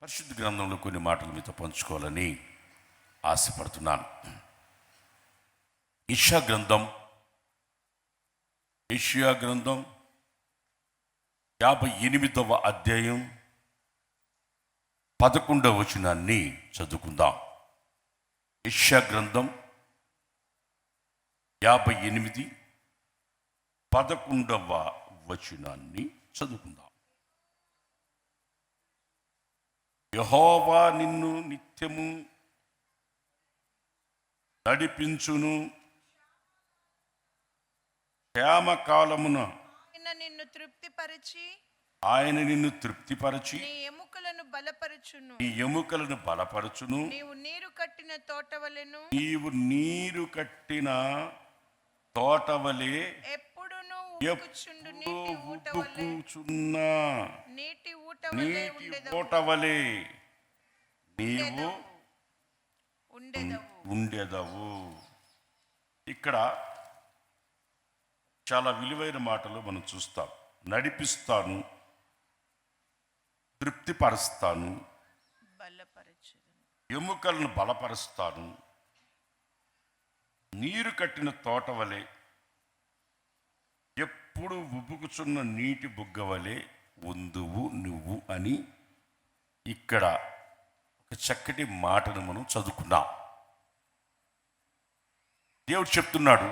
పరిశుద్ధ గ్రంథంలో కొన్ని మాటలు మీతో పంచుకోవాలని ఆశపడుతున్నాను. యెషయా గ్రంథం 58వ అధ్యాయం 11వ వచనాన్ని చదువుకుందాం. యెషయా గ్రంథం 58 11వ వచనాన్ని చదువుకుందాం. యెహోవా నిన్ను నిత్యము నడిపించును, క్షేమకాలమున ఆయన నిన్ను తృప్తిపరచి నీ ఎముకలను బలపరచును. నీవు నీరు కట్టిన తోటవలే ఎప్పుడును ఉబ్బుకుచున్న నీటి ఊటవలే నీవు ఉండెదవు. ఇక్కడ చాలా విలువైన మాటలు మనం చూస్తాం. నడిపిస్తాను, తృప్తిపరుస్తాను, ఎముకలను బలపరుస్తాను, నీరు కట్టిన తోటవలే ఎప్పుడు ఉబ్బుకుచున్న నీటి బుగ్గవలే ఉందువు నువ్వు అని ఇక్కడ ఒక చక్కటి మాటను మనం చదువుకున్నాం. దేవుడు చెప్తున్నాడు,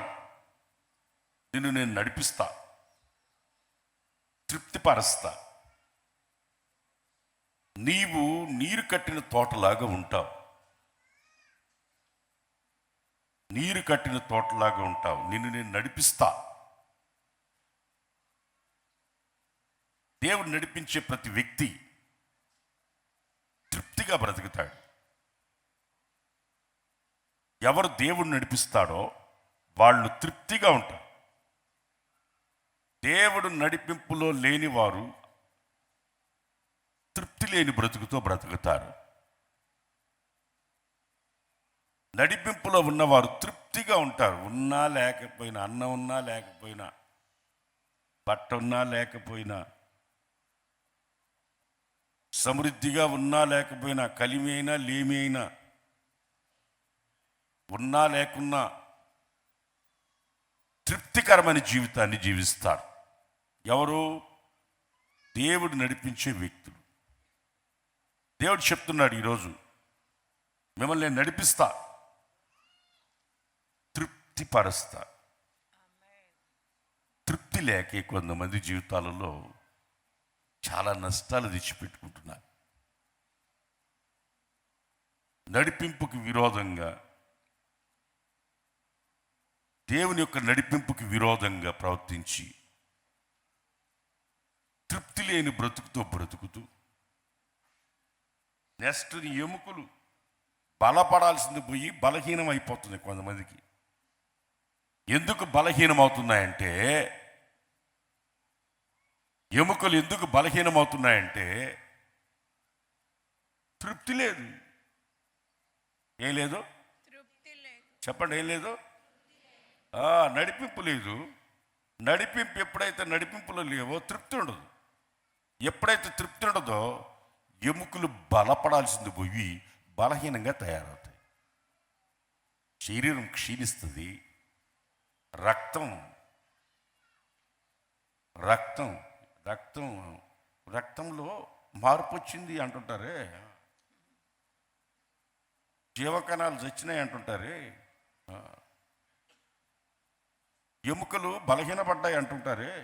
నిన్ను నేను నడిపిస్తా, తృప్తిపరుస్తా, నీవు నీరు కట్టిన తోటలాగా ఉంటావు. నీరు కట్టిన తోటలాగా ఉంటావు. నిన్ను నేను నడిపిస్తా. దేవుడు నడిపించే ప్రతి వ్యక్తి తృప్తిగా బ్రతుకుతాడు. ఎవరు దేవుడు నడిపిస్తాడో వాళ్ళు తృప్తిగా ఉంటారు. దేవుడు నడిపింపులో లేని వారు తృప్తి లేని బ్రతుకుతో బ్రతుకుతారు. నడిపింపులో ఉన్నవారు తృప్తిగా ఉంటారు. ఉన్నా లేకపోయినా, అన్నం ఉన్నా లేకపోయినా, బట్ట ఉన్నా లేకపోయినా, సమృద్ధిగా ఉన్నా లేకపోయినా, కలిమి అయినా లేమి అయినా, ఉన్నా లేకున్నా తృప్తికరమైన జీవితాన్ని జీవిస్తారు. ఎవరు? దేవుడు నడిపించే వ్యక్తులు. దేవుడు చెప్తున్నాడు, ఈరోజు మిమ్మల్ని నేను నడిపిస్తా, తృప్తిపరుస్తా. తృప్తి లేకే కొంతమంది జీవితాలలో చాలా నష్టాలు తెచ్చిపెట్టుకుంటున్నారు. నడిపింపుకి విరోధంగా, దేవుని యొక్క నడిపింపుకి విరోధంగా ప్రవర్తించి తృప్తి లేని బ్రతుకుతో బ్రతుకుతూ నెక్స్ట్ ఎముకలు బలపడాల్సింది పోయి బలహీనం అయిపోతుంది కొంతమందికి. ఎందుకు బలహీనం అవుతున్నాయంటే, ఎముకలు ఎందుకు బలహీనం అవుతున్నాయంటే తృప్తి లేదు. ఏం లేదు? చెప్పండి, ఏం లేదు? నడిపింపు లేదు. నడిపింపు ఎప్పుడైతే నడిపింపులో లేవో తృప్తి ఉండదు. ఎప్పుడైతే తృప్తి ఉండదో ఎముకలు బలపడాల్సింది పోయి బలహీనంగా తయారవుతాయి. శరీరం క్షీణిస్తుంది. రక్తంలో మార్పు వచ్చింది అంటుంటారే, జీవకణాలు చచ్చినాయి అంటుంటారే, ఎముకలు బలహీనపడ్డాయి అంటుంటారే,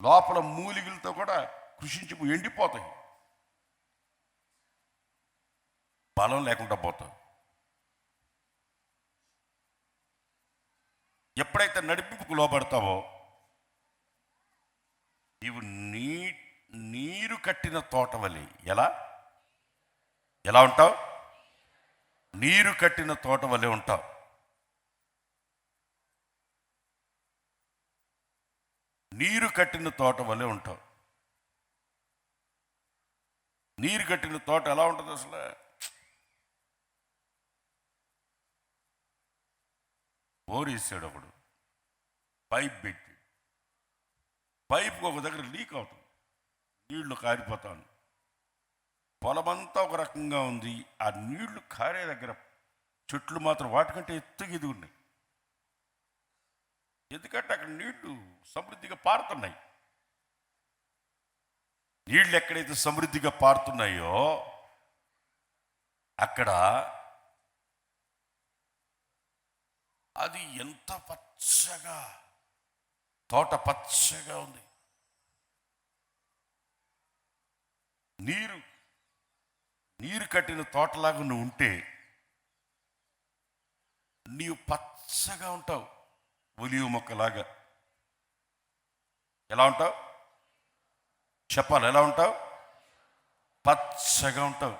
లోపల మూలికలతో కూడా కృషించి ఎండిపోతాయి, బలం లేకుండా పోతాయి. ఎప్పుడైతే నడిపింపుకు లోపడతావో నీవు నీరు కట్టిన తోటవలే ఎలా ఉంటావు? నీరు కట్టిన తోటవలే ఉంటావు. నీరు కట్టిన తోట వలె ఉంటావు. నీరు కట్టిన తోట ఎలా ఉంటుంది అసలు? బోరేసాడు ఒకడు, పైప్ పెట్టి, పైప్ ఒక దగ్గర లీక్ అవుతుంది, నీళ్లు కారిపోతాను. పొలమంతా ఒక రకంగా ఉంది, ఆ నీళ్లు కారే దగ్గర చెట్లు మాత్రం వాటికంటే ఎత్తుగా ఎదుగున్నాయి. ఎందుకంటే అక్కడ నీళ్లు సమృద్ధిగా పారుతున్నాయి. నీళ్ళు ఎక్కడైతే సమృద్ధిగా పారుతున్నాయో అక్కడ అది ఎంత పచ్చగా, తోట పచ్చగా ఉంది. నీరు కట్టిన తోటలాగా నువ్వు ఉంటే నీవు పచ్చగా ఉంటావు. ఒలివ మొక్కలాగా. ఎలా ఉంటావు చెప్పాలి? ఎలా ఉంటావు? పచ్చగా ఉంటావు.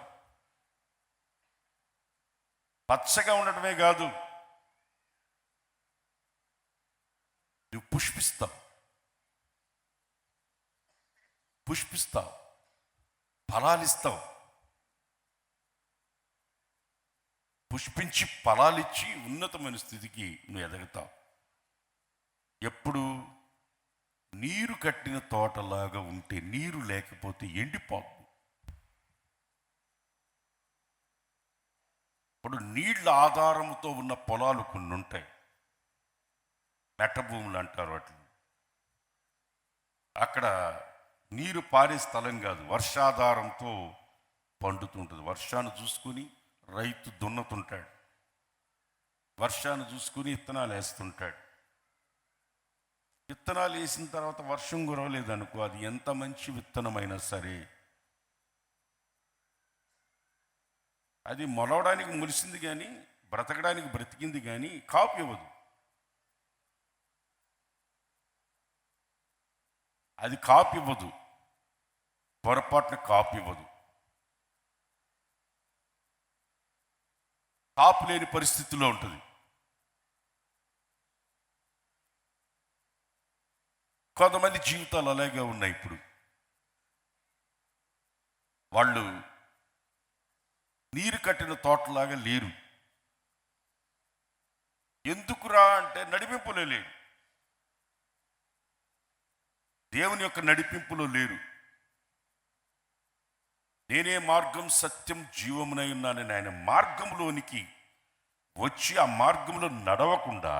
పచ్చగా ఉండటమే కాదు, నువ్వు పుష్పిస్తావు, ఫలాలిస్తావు. పుష్పించి ఫలాలిచ్చి ఉన్నతమైన స్థితికి నువ్వు ఎదుగుతావు. ఎప్పుడు నీరు కట్టిన తోటలాగా ఉంటే, నీరు లేకపోతే ఎండిపోతుంది. ఇప్పుడు నీళ్ళ ఆధారంతో ఉన్న పొలాలు కొన్ని ఉంటాయి, మెట్టభూములు అంటారు వాటిని. అక్కడ నీరు పారే స్థలం కాదు, వర్షాధారంతో పండుతుంటుంది. వర్షాన్ని చూసుకుని రైతు దున్నుతుంటాడు, వర్షాన్ని చూసుకుని విత్తనాలు వేస్తుంటాడు. విత్తనాలు వేసిన తర్వాత వర్షం కురవలేదనుకో, అది ఎంత మంచి విత్తనమైనా సరే అది మొలవడానికి మొలిసింది కానీ, బ్రతకడానికి బ్రతికింది కానీ కాపు ఇవ్వదు. అది కాపు ఇవ్వదు, పొరపాటున కాపు ఇవ్వదు. కాపు లేని పరిస్థితిలో ఉంటుంది. కొంతమంది జీవితాలు అలాగే ఉన్నాయి. ఇప్పుడు వాళ్ళు నీరు కట్టిన తోటలాగా లేరు. ఎందుకురా అంటే నడిపింపులో లేరు, దేవుని యొక్క నడిపింపులో లేరు. నేనే మార్గం సత్యం జీవమునై ఉన్నానని ఆయన మార్గంలోనికి వచ్చి ఆ మార్గంలో నడవకుండా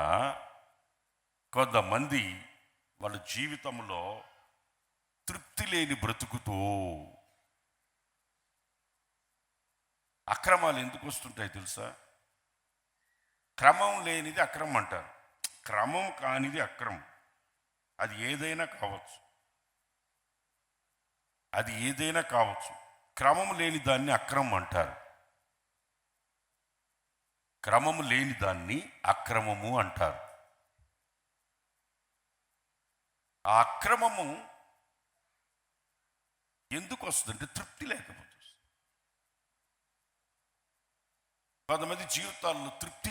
కొంతమంది వాళ్ళ జీవితంలో తృప్తి లేని బ్రతుకుతూ అక్రమాలు ఎందుకు వస్తుంటాయి తెలుసా? క్రమం లేనిది అక్రమం అంటారు, క్రమం కానిది అక్రమం. అది ఏదైనా కావచ్చు, అది ఏదైనా కావచ్చు. క్రమం లేని దాన్ని అక్రమం అంటారు, క్రమము లేని దాన్ని అక్రమము అంటారు. ఆ అక్రమము ఎందుకు వస్తుందంటే తృప్తి లేకపోతే. కొంతమంది జీవితాల్లో తృప్తి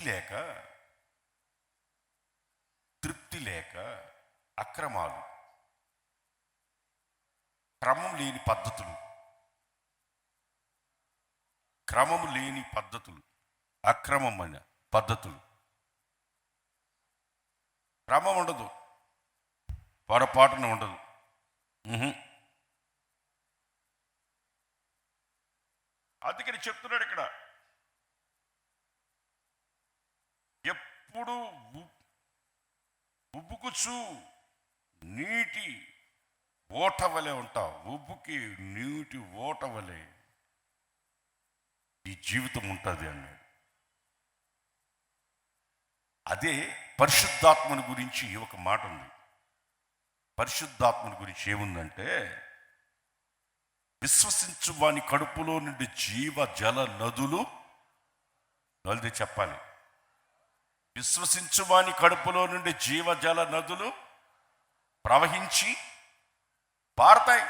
లేక అక్రమాలు, క్రమం లేని పద్ధతులు, అక్రమమైన పద్ధతులు. క్రమం ఉండదు, పొరపాటున ఉండదు. అందుకని చెప్తున్నాడు ఇక్కడ, ఎప్పుడు ఉబ్బుకుచు నీటి ఓట వలె ఉంటావు. ఉబ్బుకి నీటి ఓట వలె ఈ జీవితం ఉంటుంది అన్నాడు. అదే పరిశుద్ధాత్మని గురించి ఒక మాట ఉంది. పరిశుద్ధాత్మని గురించి ఏముందంటే, విశ్వసించు వాని కడుపులో నుండి జీవ జల నదులు నదితే చెప్పాలి. విశ్వసించు వాని కడుపులో నుండి జీవ జల నదులు ప్రవహించి పారతాయి.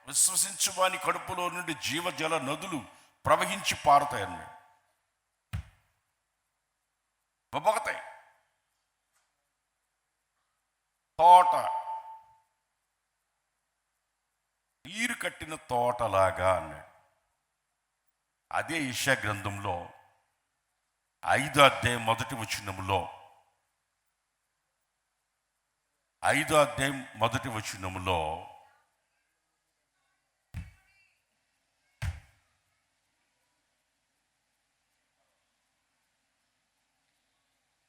విశ్వసించు వాని కడుపులో నుండి జీవ జల నదులు ప్రవహించి పారుతాయి అన్నాడు. బొబ్బగతాయి. తోట నీరు కట్టిన తోటలాగా అన్నాడు. అదే యెషయా గ్రంథంలో 5వ అధ్యాయం 1వ వచనంలో 5వ అధ్యాయం 1వ వచనములో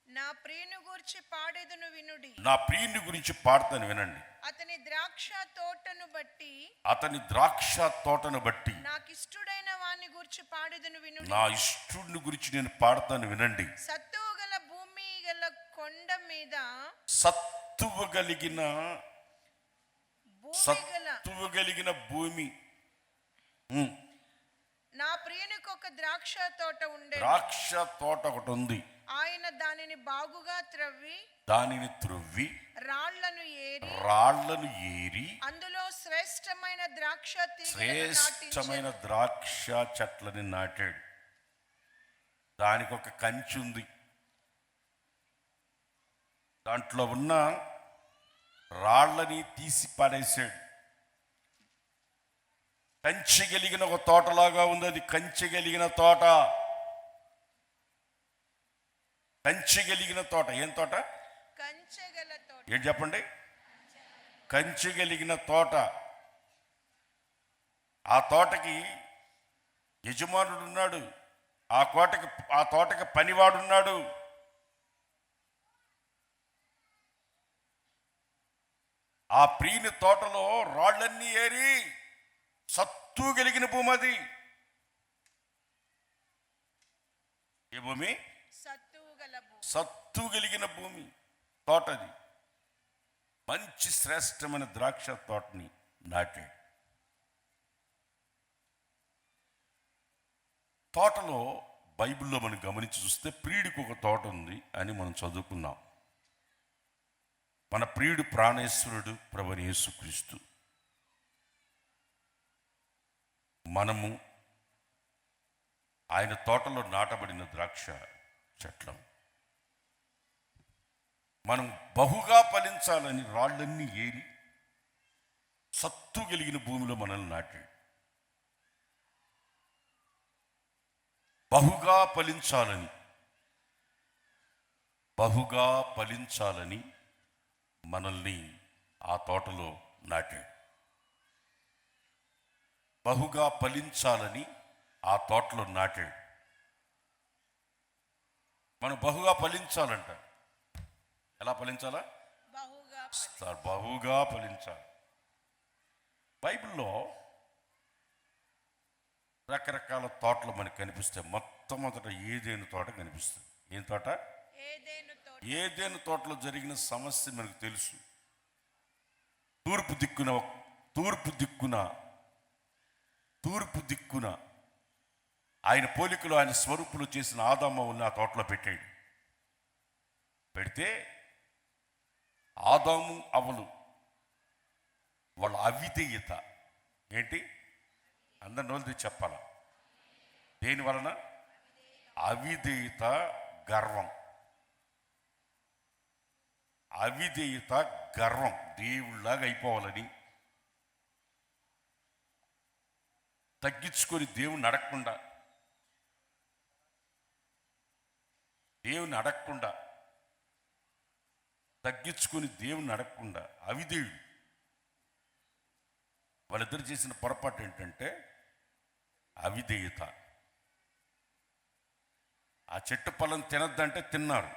నా ప్రియుని గూర్చి పాడేదను వినుడి. నా ప్రియుని గురించి పాడతాను వినండి. అతని ద్రాక్ష తోటను బట్టి, అతని ద్రాక్ష తోటను బట్టి నాకు ఇష్టుడైన వాని గూర్చి పాడేదను వినుడి. నా ఇష్టుడిని గురించి నేను పాడతాను వినండి. సత్తువు గల భూమి గల కొండ మీద, సత్తువ కలిగిన భూమి. నా ప్రియునికి ఒక ద్రాక్ష తోట ఉండేది. ద్రాక్ష తోట ఒకటి ఉంది. ఆయన దానిని బాగుగా త్రవ్వి రాళ్లను ఏరి అందులో శ్రేష్టమైన ద్రాక్ష చెట్లని నాటాడు. దానికి ఒక కంచి ఉంది. దాంట్లో ఉన్న రాళ్ళని తీసి పడేశాడు. కంచె కలిగిన ఒక తోటలాగా ఉంది అది. కంచె కలిగిన తోట. కంచె కలిగిన తోట. ఏం తోట? కంచెగల తోట. ఏంటి చెప్పండి? కంచె కలిగిన తోట. ఆ తోటకి యజమానుడు ఉన్నాడు. ఆ తోటకి పనివాడున్నాడు. ఆ ప్రియుని తోటలో రాళ్ళన్నీ ఏరి సత్తు కలిగిన భూమి అది. ఏ భూమి? సత్తు కలిగిన భూమి తోటది. మంచి శ్రేష్టమైన ద్రాక్ష తోటని నాటాడు. తోటలో బైబిల్లో మనం గమనించి చూస్తే ప్రియుడికి ఒక తోట ఉంది అని మనం చదువుకున్నాం. మన ప్రియుడు ప్రాణేశ్వరుడు ప్రభువైన యేసుక్రీస్తు. మనము ఆయన తోటలో నాటబడిన ద్రాక్ష చెట్లం. మనం బహుగా ఫలించాలని రాళ్ళన్నీ ఏరి సత్తు కలిగిన భూమిలో మనల్ని నాటాడు. బహుగా ఫలించాలని మనల్ని ఆ తోటలో నాటాడు. బహుగా ఫలించాలని ఆ తోటలో నాటాడు. మనం బహుగా ఫలించాలంట. ఎలా ఫలించాలా? బహుగా ఫలించాలి. బైబిల్లో రకరకాల తోటలు మనకు కనిపిస్తాయి. మొట్టమొదట ఏదేను తోట కనిపిస్తుంది. ఏం తోట? ఏదేను తోటలో జరిగిన సమస్య మనకు తెలుసు. తూర్పు దిక్కున ఆయన పోలికలో ఆయన స్వరూపులు చేసిన ఆదాము ఉన్న ఆ తోటలో పెట్టాడు. పెడితే ఆదాము అవ్వలు వాళ్ళ అవిధేయత ఏంటి? అందరి నోళ్ళు చెప్పాలా? దేని వలన? అవిధేయత, గర్వం. దేవుళ్ళలాగా అయిపోవాలని తగ్గించుకొని దేవుని అడగకుండా తగ్గించుకొని దేవుని అడగకుండా అవిధేయుడు. వాళ్ళిద్దరు చేసిన పొరపాటు ఏంటంటే అవిధేయత. ఆ చెట్టు పొలం తినద్దంటే తిన్నారు.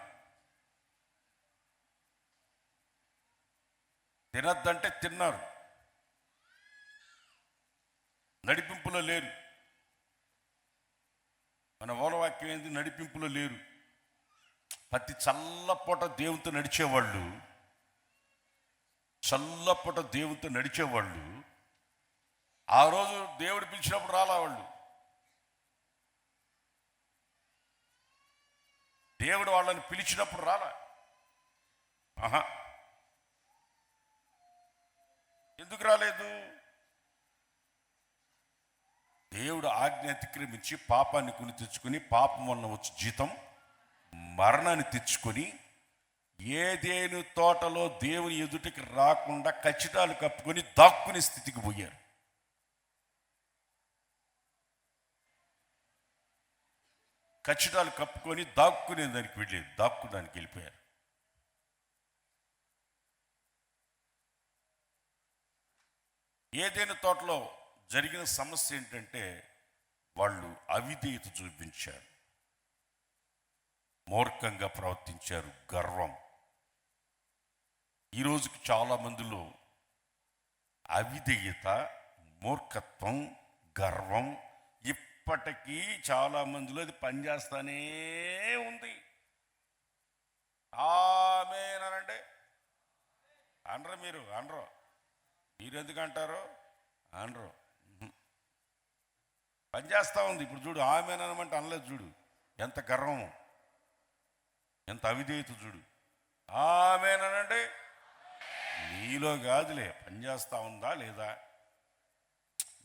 నడిపింపులో లేరు. మన ఓలవాక్యం ఏంది? నడిపింపులో లేరు. ప్రతి చల్లపూట దేవునితో నడిచేవాళ్ళు ఆ రోజు దేవుడు పిలిచినప్పుడు రాలా. వాళ్ళు దేవుడు వాళ్ళని పిలిచినప్పుడు రాలా. ఎందుకు రాలేదు? దేవుడు ఆజ్ఞ అతిక్రమించి పాపాన్ని కొని తెచ్చుకొని, పాపం వలన వచ్చి జీతం మరణాన్ని తెచ్చుకొని, ఏదేను తోటలో దేవుని ఎదుటికి రాకుండా కచ్చిటాలు కప్పుకొని దాక్కునే స్థితికి పోయారు. కచ్చిటాలు కప్పుకొని దాక్కునేదానికి వెళ్ళారు. దాక్కుడానికి వెళ్ళిపోయారు. ఏదైనా తోటలో జరిగిన సమస్య ఏంటంటే వాళ్ళు అవిధేయత చూపించారు, మూర్ఖంగా ప్రవర్తించారు, గర్వం. ఈరోజుకి చాలా మందిలో అవిధేయత, మూర్ఖత్వం, గర్వం ఇప్పటికీ చాలా మందిలో అది పనిచేస్తానే ఉంది. ఆమేనంటే అనరు, మీరు అనరు. మీరు ఎందుకు అంటారు? అనరు. పనిచేస్తూ ఉంది. ఇప్పుడు చూడు, ఆమేనమంటే అనలేదు. చూడు ఎంత గర్వము, ఎంత అవిధేయత. చూడు ఆమేనంటే మీలో కాదులే, పనిచేస్తూ ఉందా లేదా?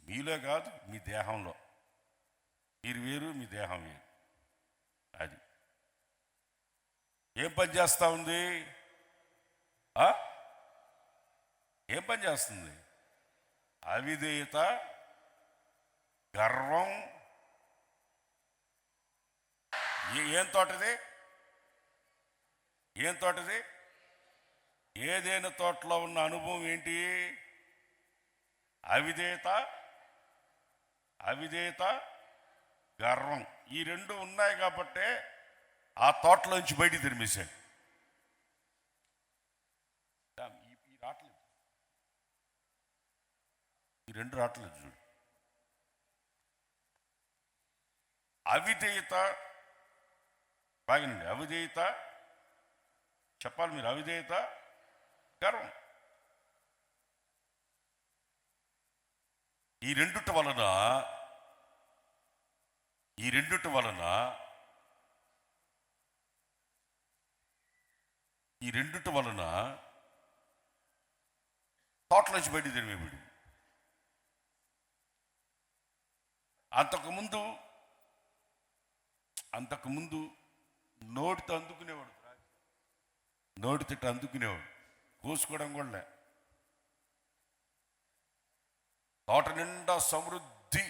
మీలో కాదు, మీ దేహంలో. మీరు వేరు, మీ దేహం వేరు. అది ఏం పని చేస్తూ ఉంది? ఏం పని చేస్తుంది? అవిధేయత, గర్వం. ఏం తోటది? ఏం తోటది? ఏదైనా తోటలో ఉన్న అనుభవం ఏంటి? అవిధేయత, గర్వం. ఈ రెండు ఉన్నాయి కాబట్టే ఆ తోటలోంచి బయటికి తిరిమేశాడు. ఈ రావట్లేదు, ఈ రెండు రావట్లేదు. చూడు, అవిధేయత. బాగానండి, అవిధేయత చెప్పాలి మీరు. అవిధేయత, గర్వం. ఈ రెండుటి వలన తోటలోంచి బయటికి తిరిమేవాడు. అంతకుముందు నోటితో అందుకునేవాడు, నోటితో అందుకునేవాడు, కోసుకోవడం కూడా. తోట నిండా సమృద్ధి,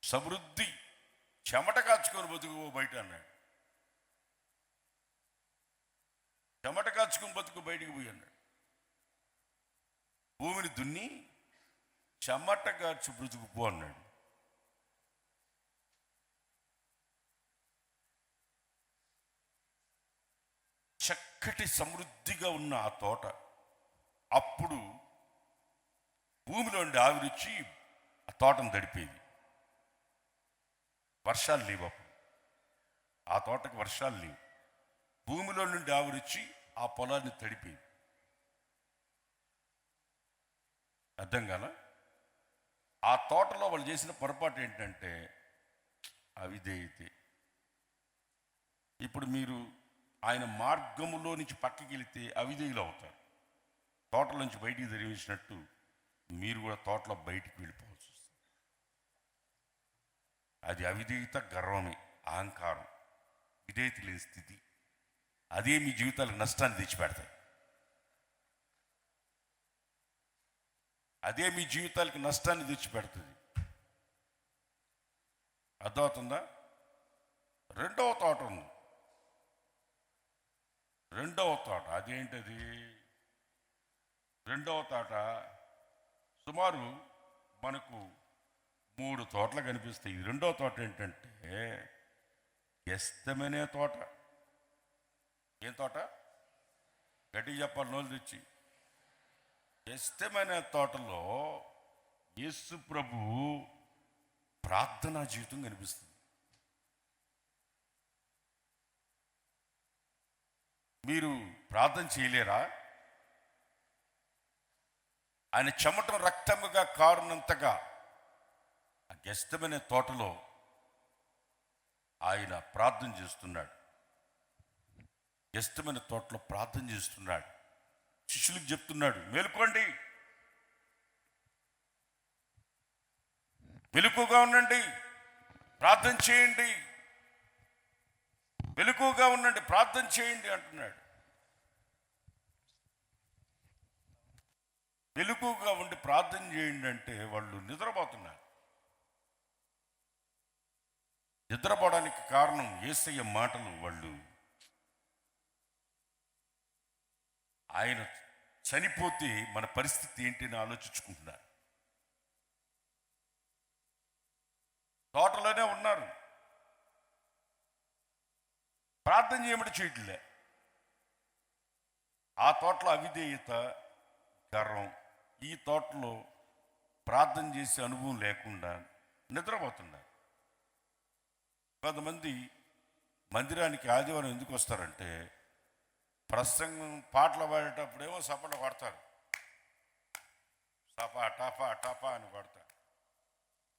సమృద్ధి. చెమట కాచుకొని బతుకు బయట అన్నాడు. చెమట కాచుకొని బతుకు బయటికి పోయి అన్నాడు. భూమిని దున్ని చెమట కాచి బ్రతుకుపో అన్నాడు. చక్కటి సమృద్ధిగా ఉన్న ఆ తోట అప్పుడు భూమిలో ఉండి ఆవిరిచ్చి ఆ తోటను తడిపేది. వర్షాలు లేవు అప్పుడు, ఆ తోటకి వర్షాలు లేవు. భూమిలో నుండి ఆవిరిచ్చి ఆ పొలాన్ని తడిపేది. అర్థం కాల? ఆ తోటలో వాళ్ళు చేసిన పొరపాటు ఏంటంటే అవిధేయతే. ఇప్పుడు మీరు ఆయన మార్గములో నుంచి పక్కకి వెళితే అవిధేయులు అవుతారు. తోటలోంచి బయటికి తెరివేసినట్టు మీరు కూడా తోటలో బయటికి వెళ్ళిపోవాల్సి వస్తుంది. అది అవిధేయత, గర్వమే, అహంకారం, విధేయత లేని స్థితి. అదే మీ జీవితాలకు నష్టాన్ని తెచ్చిపెడతాయి. అదే మీ జీవితాలకు నష్టాన్ని తెచ్చిపెడుతుంది. అర్థమవుతుందా? రెండవ తోట ఉంది. రెండవ తోట అదేంటది? రెండవ తోట సుమారు మనకు 3 తోటలు కనిపిస్తాయి. ఈ రెండవ తోట ఏంటంటే గెస్తమనే తోట. ఏం తోట? గట్టిగా చెప్పాలి, నోలు తెచ్చి. గెస్తమనే తోటలో యేసు ప్రభు ప్రార్థనా జీవితం కనిపిస్తుంది. మీరు ప్రార్థన చేయలేరా? ఆయన చెమటను రక్తముగా కారునంతగా ఆ గెస్తమనే తోటలో ఆయన ప్రార్థన చేస్తున్నాడు. గెస్తమనే తోటలో ప్రార్థన చేస్తున్నాడు. శిష్యులకు చెప్తున్నాడు, మేలుకోండి, మెలకువగా ఉండండి, ప్రార్థన చేయండి, మెలకువగా ఉండండి, ప్రార్థన చేయండి అంటున్నాడు. మెలకువగా ఉండి ప్రార్థన చేయండి అంటే వాళ్ళు నిద్రపోతున్నారు. నిద్రపోవడానికి కారణం యేసయ్య మాటలు. వాళ్ళు ఆయన చనిపోతే మన పరిస్థితి ఏంటి అని ఆలోచించుకుంటున్నారు. తోటలోనే ఉన్నారు, ప్రార్థన చేయమని చేయట్లే. ఆ తోటలో అవిధేయత, గర్వం, ఈ తోటలో ప్రార్థన చేసే అనుభవం లేకుండా నిద్రపోతున్నారు. కొంతమంది మందిరానికి ఆదివారం ఎందుకు వస్తారంటే, ప్రసంగం పాటలు పాడేటప్పుడేమో సపట్లు కొడతారు, టపా టపా టపా అని కొడతారు.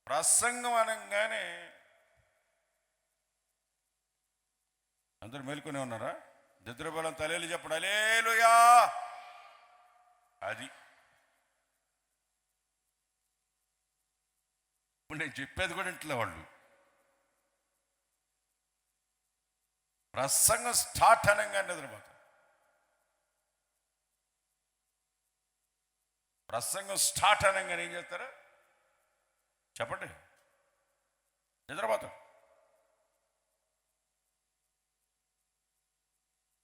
ప్రసంగం అనగానే అందరూ మేలుకొని ఉన్నారా? నిద్రపోలం తలేలు చెప్పడం హల్లెలూయా, అది ఇప్పుడు నేను చెప్పేది కూడా ఇంట్లో వాళ్ళు. ప్రసంగం స్టార్ట్ అనగానే నిద్రపోతారు. ప్రసంగం స్టార్ట్ అనగానే ఏం చేస్తారు చెప్పండి? నిద్రపోతారు.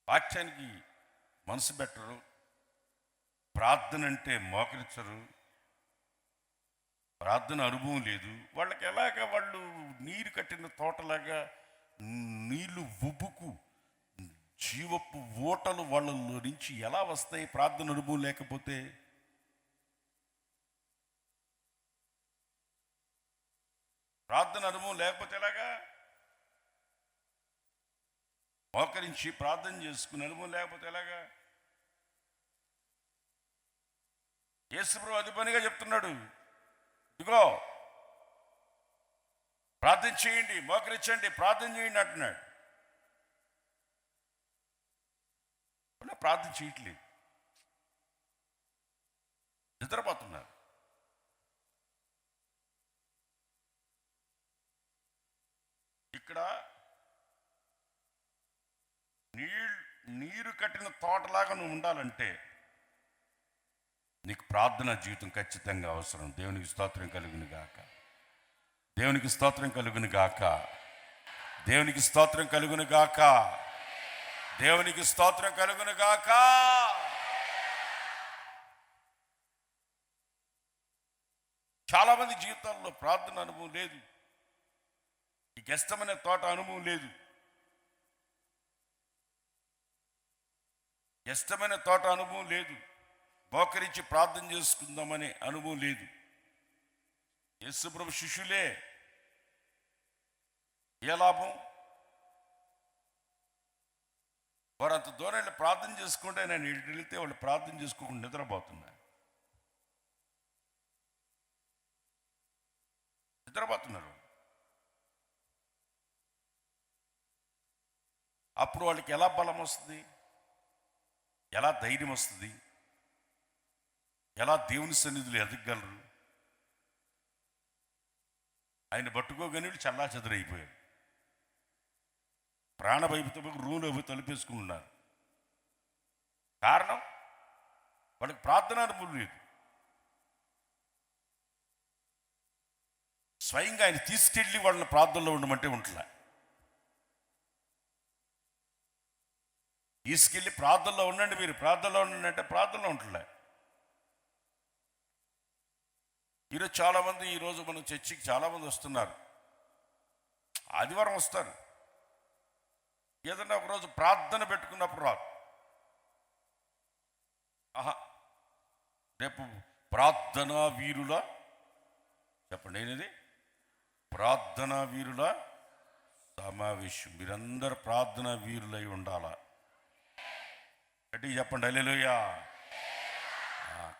వాక్యానికి మనసు పెట్టరు, ప్రార్థన అంటే మోకరించరు, ప్రార్థన అనుభవం లేదు వాళ్ళకి. ఎలాగ వాళ్ళు నీరు కట్టిన తోటలాగా నీళ్లు ఉబ్బుకు జీవపు ఓటలు వాళ్ళలో నుంచి ఎలా వస్తాయి ప్రార్థన అనుభవం లేకపోతే? ప్రార్థన అనుభవం లేకపోతే ఎలాగా? మోకరించి ప్రార్థన చేసుకుని అనుభవం లేకపోతే ఎలాగా? యేసుప్రభువు అది పనిగా చెప్తున్నాడు, ఇదిగో ప్రార్థన చేయండి, మోకరించండి, ప్రార్థన చేయండి అంటున్నాడు. ప్రార్థన చేయట్లేదు, నిద్రపోతున్నారు. ఇక్కడ నీరు కట్టిన తోటలాగా నువ్వు ఉండాలంటే నీకు ప్రార్థనా జీవితం ఖచ్చితంగా అవసరం. దేవునికి స్తోత్రం కలుగును గాక, దేవునికి స్తోత్రం కలుగును గాక, దేవునికి స్తోత్రం కలుగును గాక, దేవునికి స్తోత్రం కలుగును గాక. చాలా మంది జీవితాల్లో ప్రార్థన అనుభవం లేదు, ఈ గెస్తమనే తోట అనుభవం లేదు, ఇష్టమైన తోట అనుభవం లేదు, మోకరించి ప్రార్థన చేసుకుందామనే అనుభవం లేదు. యేసుప్రభు శిష్యులే, ఏ లాభం? వారు అంత దూరం వెళ్ళి ప్రార్థన చేసుకుంటే నేను వెళితే వాళ్ళు ప్రార్థన చేసుకోకుండా నిద్రపోతున్నారు. అప్పుడు వాళ్ళకి ఎలా బలం వస్తుంది, ఎలా ధైర్యం వస్తుంది, ఎలా దేవుని సన్నిధిలో ఎదగలరు? ఆయన పట్టుకోగానే వీళ్ళు చల్లా చెదరైపోయారు, ప్రాణభయపుతో రూలు అవి తలుపేసుకుని ఉన్నారు. కారణం వాళ్ళకి ప్రార్థన అనుభవం లేదు. స్వయంగా ఆయన తీసుకెళ్ళి వాళ్ళని ప్రార్థనలో ఉండమంటే ఉంటలే, తీసుకెళ్ళి ప్రార్థనలో ఉండండి, మీరు ప్రార్థనలో ఉండండి అంటే ప్రార్థనలో ఉంటలే. ఈరోజు చాలామంది, ఈరోజు మనం చర్చికి చాలామంది వస్తున్నారు, ఆదివారం వస్తారు, ఏదన్నా ఒకరోజు ప్రార్థన పెట్టుకున్నప్పుడు రాదు. రేపు ప్రార్థనా వీరుల, చెప్పండి ఏంటిది? ప్రార్థనా వీరుల సమావేశం. మీరందరూ ప్రార్థనా వీరులై ఉండాలా. గట్టిగా చెప్పండి హల్లెలూయా.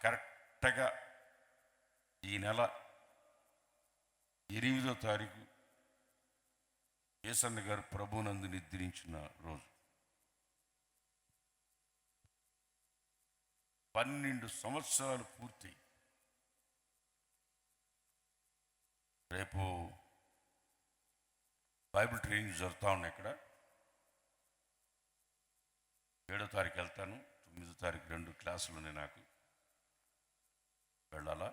కరెక్ట్గా ఈ నెల 8వ తారీఖు యేసన్న గారు ప్రభునందు నిద్రించిన రోజు. 12 సంవత్సరాలు పూర్తి. రేపు బైబిల్ ట్రైనింగ్ జరుగుతూ ఉన్నాయి. ఇక్కడ 7వ తారీఖు వెళ్తాను, 9వ తారీఖు 2 క్లాసులు ఉన్నాయి, నాకు వెళ్ళాలా.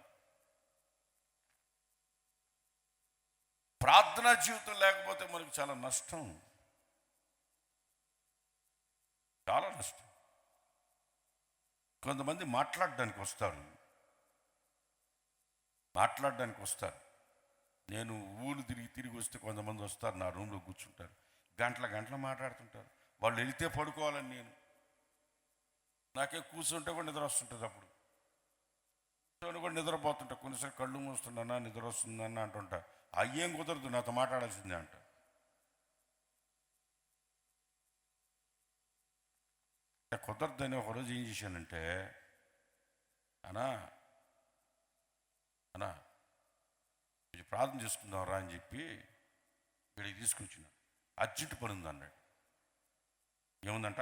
ప్రార్థనా జీవితం లేకపోతే మనకు చాలా నష్టం, చాలా నష్టం. కొంతమంది మాట్లాడడానికి వస్తారు. నేను ఊరు తిరిగి వస్తే కొంతమంది వస్తారు, నా రూమ్లో కూర్చుంటారు, గంటల మాట్లాడుతుంటారు. వాళ్ళు వెళితే పడుకోవాలని నాకే కూర్చుంటే కూడా నిద్ర వస్తుంటుంది. అప్పుడు కూర్చొని కూడా నిద్రపోతుంటా, కొన్నిసార్లు కళ్ళు మూస్తుండన్నా నిద్ర వస్తుందన్న అంటుంటా. అయ్యేం కుదరదు, నాతో మాట్లాడాల్సిందే అంట. కుదరదని ఒకరోజు ఏం చేశానంటే, అన్నా కొంచెం ప్రార్థన చేసుకుందాం రా అని చెప్పి వీడికి తీసుకొచ్చిన. అర్జెంట్ పని ఉంది అన్నాడు. ఏముందంట?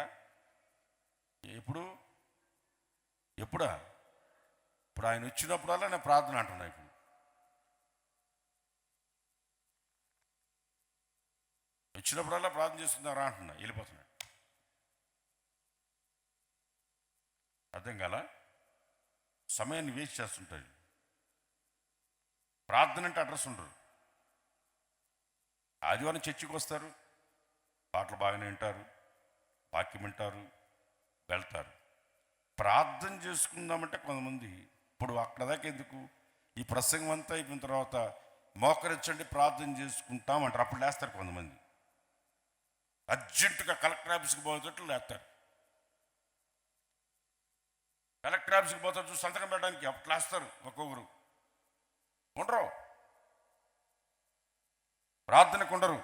ఎప్పుడా? ఇప్పుడు ఆయన వచ్చినప్పుడల్లా నేను ప్రార్థన అంటున్నా. ఇప్పుడు వచ్చినప్పుడల్లా ప్రార్థన చేసుకుందాం రా అంటున్నా, వెళ్ళిపోతున్నాడు. అర్థం కాల? సమయాన్ని వేస్ట్ చేస్తుంటారు. ప్రార్థన అంటే అడ్రస్ ఉండరు. ఆదివారం చర్చికి వస్తారు, పాటలు బాగానే వింటారు, వాక్యం వింటారు, వెళ్తారు. ప్రార్థన చేసుకుందామంటే కొంతమంది ఇప్పుడు అక్కడ దాకా ఎందుకు, ఈ ప్రసంగం అంతా అయిపోయిన తర్వాత మోకరించండి ప్రార్థన చేసుకుంటామంటారు. అప్పుడు లేస్తారు కొంతమంది. అర్జెంటుగా కలెక్టర్ ఆఫీస్కి పోయేటట్లు లేస్తారు. కలెక్టర్ ఆఫీస్కి పోతారు, చూసి సంతకం పెట్టడానికి అప్పుడు లేస్తారు. ఒక్కొక్కరు ఉండరు, ప్రార్థనకు ఉండరు.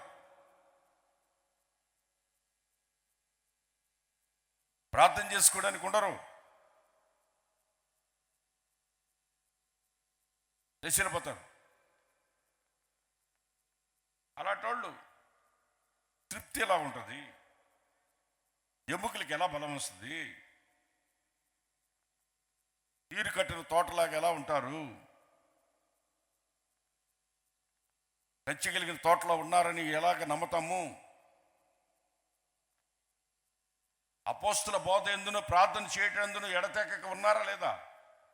ప్రార్థన చేసుకోవడానికి ఉండరు. వెళ్ళిపోతారు. అలాంటి వాళ్ళు తృప్తి ఎలా ఉంటుంది? ఎముకలకి ఎలా బలం వస్తుంది? నీరు కట్టిన తోటలాగా ఎలా ఉంటారు? పెంచగలిగిన తోటలో ఉన్నారని ఎలాగ నమ్ముతాము? అపోస్తుల బోధ ఎందును, ప్రార్థన చేయటందును ఎడతెగక ఉన్నారా లేదా?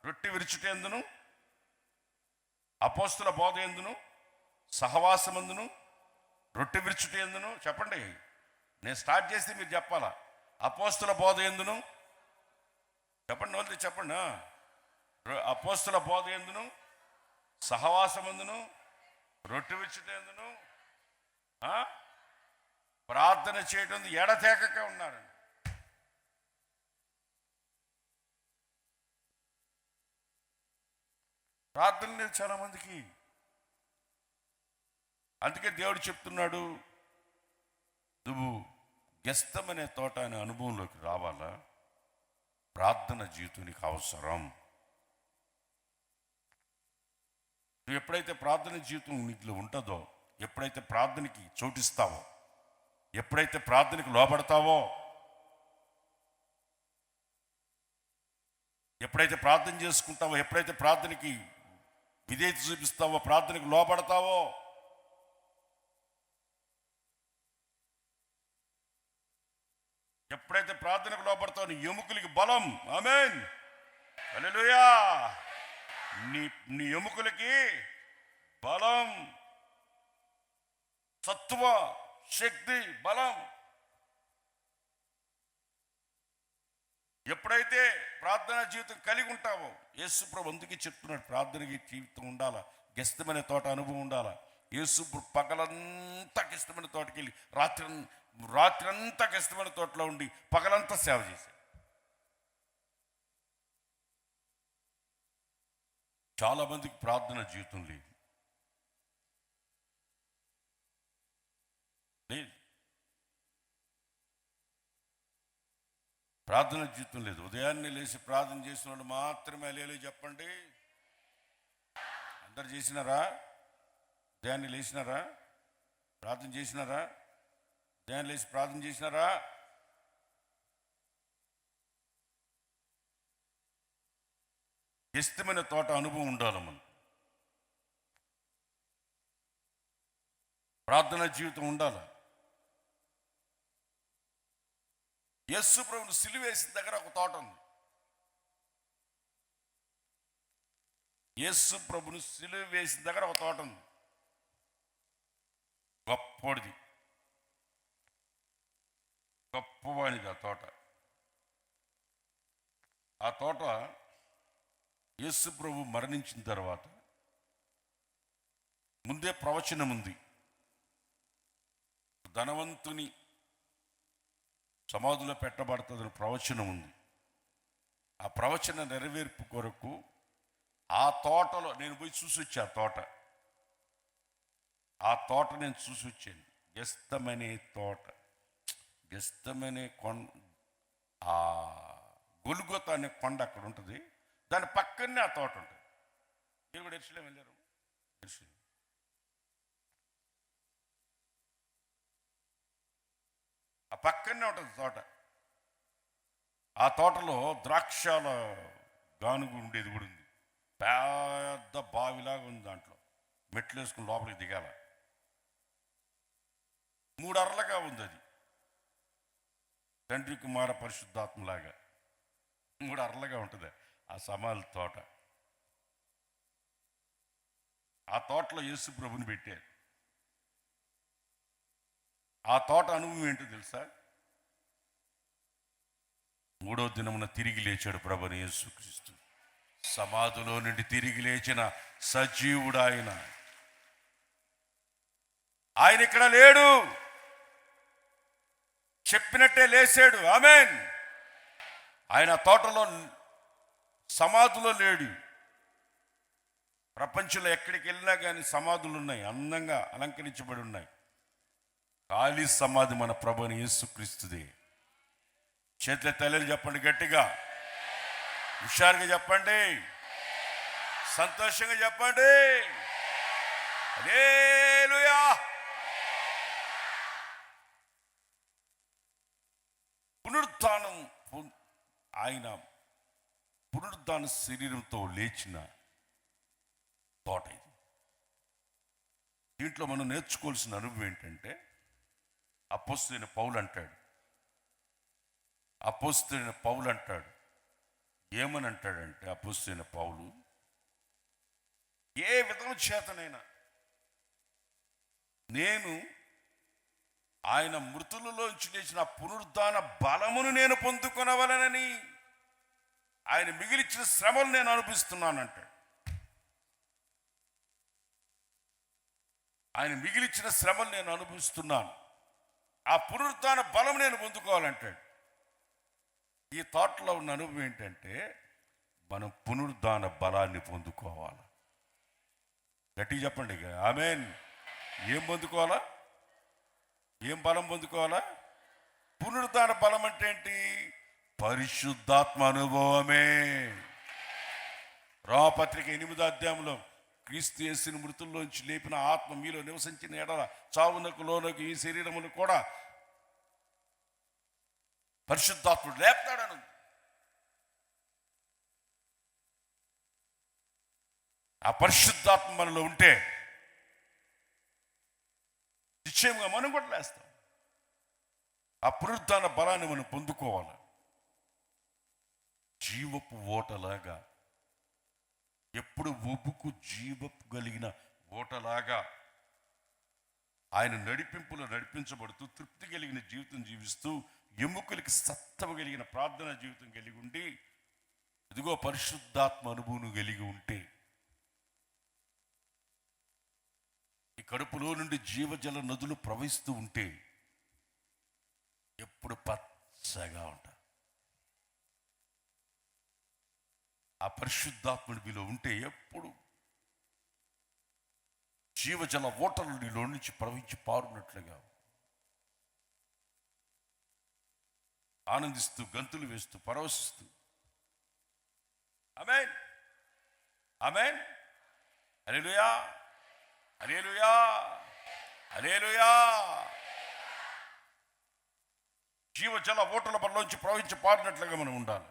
రొట్టె విరుచుటేందును, అపోస్తుల బోధ ఎందును, సహవాసమందును, రొట్టె విరుచుటేందును. చెప్పండి, నేను స్టార్ట్ చేస్తే మీరు చెప్పాలా. అపోస్తుల బోధ ఎందును చెప్పండి, వాళ్ళది చెప్పండి. అపోస్తుల బోధ ఎందును, సహవాసమందును, రొట్టె విరుచుటేందును, ప్రార్థన చేయటం ఎడతెగక ఉన్నారండి. ప్రార్థన లేదు చాలా మందికి. అందుకే దేవుడు చెప్తున్నాడు, నువ్వు గెస్తమనే తోట అనే అనుభవంలోకి రావాలా, ప్రార్థన జీవితం నీకు అవసరం. నువ్వు ఎప్పుడైతే ప్రార్థన జీవితం నీకు ఉంటుందో, ఎప్పుడైతే ప్రార్థనకి చోటిస్తావో, ఎప్పుడైతే ప్రార్థనకి లోబడతావో, ఎప్పుడైతే ప్రార్థన చేసుకుంటావో, ఎప్పుడైతే ప్రార్థనకి విధేయత చూపిస్తావో, ప్రార్థనకు లోబడతావో, ఎప్పుడైతే ప్రార్థనకు లోబడతావో నీ ఎముకలకి బలం. ఆమేన్, హల్లెలూయా. నీ ఎముకలకి బలం, సత్వ, శక్తి, బలం. ఎప్పుడైతే ప్రార్థనా జీవితం కలిగి ఉంటావో, యేసుప్రభు అందుకే చెప్తున్నాడు, ప్రార్థనకి జీవితం ఉండాలా, గెస్తమనే తోట అనుభవం ఉండాలా. యేసుప్రభు పగలంతా గెస్తమనే తోటకి వెళ్ళి రాత్రి అంతా గెస్తమనే తోటలో ఉండి పగలంతా సేవ చేశాడు. చాలా మందికి ప్రార్థన జీవితం లేదు. ప్రార్థన జీవితం లేదు. ఉదయాన్నే లేచి ప్రార్థన చేసిన వాళ్ళు మాత్రమే హల్లెలూయా చెప్పండి. అందరు చేసినారా? ఉదయాన్నే లేచినారా? ప్రార్థన చేసినారా? ఉదయాన్నే లేచి ప్రార్థన చేసినారా? ఇష్టమైన తోట అనుభవం ఉండాలి మనం. ప్రార్థన జీవితం ఉండాలి. యేసు ప్రభువును సిలువేసిన దగ్గర ఒక తోట ఉంది. యేసు ప్రభువును సిలువ వేసిన దగ్గర ఒక తోట ఉంది, గొప్పది, గొప్పవానిది ఆ తోట. ఆ తోట యేసు ప్రభు మరణించిన తర్వాత ముందే ప్రవచనం ఉంది. ధనవంతుని సమాధిలో పెట్టబడుతుందని ప్రవచనం ఉంది. ఆ ప్రవచన నెరవేర్పు కొరకు ఆ తోటలో నేను పోయి చూసి వచ్చా. ఆ తోట నేను చూసి వచ్చాను. గెస్తమనే తోట, గెస్తమనే కొండ, ఆ గొలుగొత అనే కొండ అక్కడ ఉంటుంది. దాని పక్కనే ఆ తోట ఉంటుంది. మీరు కూడా ఎరుసలేం వెళ్ళారు? ఎరుసలేం ఆ పక్కనే ఉంటుంది తోట. ఆ తోటలో ద్రాక్షల గానుగు ఉండేది కూడా ఉంది. పెద్ద బావిలాగా ఉంది. దాంట్లో మెట్లు వేసుకుని లోపలికి దిగాల. 3 అరలుగా ఉంది అది. తండ్రి కుమార పరిశుద్ధాత్మలాగా 3 అరలుగా ఉంటుంది ఆ సమాధి తోట. ఆ తోటలో యేసు ప్రభుని పెట్టారు. ఆ తోట అనుభవం ఏంటో తెలుసా? 3వ దినమున తిరిగి లేచాడు ప్రభువైన యేసుక్రీస్తు. సమాధిలో నుండి తిరిగి లేచిన సజీవుడు ఆయన. ఆయన ఇక్కడ లేడు, చెప్పినట్టే లేచాడు. ఆమేన్. ఆయన తోటలో సమాధిలో లేడు. ప్రపంచంలో ఎక్కడికి వెళ్ళినా కానీ సమాధులు ఉన్నాయి, అందంగా అలంకరించబడి ఉన్నాయి. ఖాళీ సమాధి మన ప్రభువైన యేసుక్రీస్తుదే. చేతుల తల్లిలు చెప్పండి గట్టిగా, హుషారుగా చెప్పండి, సంతోషంగా చెప్పండి. హల్లెలూయా. పునరుద్ధానం, ఆయన పునరుద్ధాన శరీరంతో లేచిన తోట ఇది. దీంట్లో మనం నేర్చుకోవాల్సిన అనుభవం ఏంటంటే, అపోస్తలుడైన పౌలు అంటాడు. ఏమని అంటాడంటే, అపోస్తలుడైన పౌలు, ఏ విధం చేతనైనా నేను ఆయన మృతులలోంచి లేచిన పునరుద్ధాన బలమును నేను పొందుకొనవలనని ఆయన మిగిలిచిన శ్రమలు నేను అనుభవిస్తున్నానంటాడు. ఆయన మిగిలిచిన శ్రమలు నేను అనుభవిస్తున్నాను, ఆ పునరుద్ధాన బలం నేను పొందుకోవాలంటాడు. ఈ తోటలో ఉన్న అనుభవం ఏంటంటే, మనం పునరుద్ధాన బలాన్ని పొందుకోవాలి. గట్టిగా చెప్పండి ఇక ఆమేన్. ఏం పొందుకోవాలా? ఏం బలం పొందుకోవాలా? పునరుద్ధాన బలం అంటే ఏంటి? పరిశుద్ధాత్మ అనుభవమే. రోమపత్రిక 8వ అధ్యాయంలో, క్రీస్తు యేసుని మృతుల్లోంచి లేపిన ఆత్మ మీలో నివసించిన ఎడల చావునకు లోనకు ఈ శరీరమును కూడా పరిశుద్ధాత్ముడు లేపుతాడను. ఆ పరిశుద్ధాత్మ మనలో ఉంటే నిశ్చయంగా మనం కూడా లేస్తాం. ఆ పునరుద్ధాన బలాన్ని మనం పొందుకోవాలి. జీవపు ఓటలాగా, ఎప్పుడు ఉబుకు జీవపు కలిగిన ఓటలాగా ఆయన నడిపింపులో నడిపించబడుతూ తృప్తి కలిగిన జీవితం జీవిస్తూ ఎముకలకి సత్తవ కలిగిన ప్రార్థన జీవితం కలిగి ఉండి, ఇదిగో పరిశుద్ధాత్మ అనుభవం కలిగి ఉంటే, ఈ కడుపులో నుండి జీవజల నదులు ప్రవహిస్తూ ఉంటే ఎప్పుడు పచ్చగా ఉంటా. ఆ పరిశుద్ధాత్ముడి మీలో ఉంటే ఎప్పుడు జీవజల ఓటలు నీలో నుంచి ప్రవహించి పారున్నట్లుగా ఆనందిస్తూ గంతులు వేస్తూ పరవశిస్తూ. ఆమేన్, ఆమేన్, హల్లెలూయా, హల్లెలూయా, హల్లెలూయా. జీవజల ఓటల మనలోంచి ప్రవహించి పారినట్లుగా మనం ఉండాలి.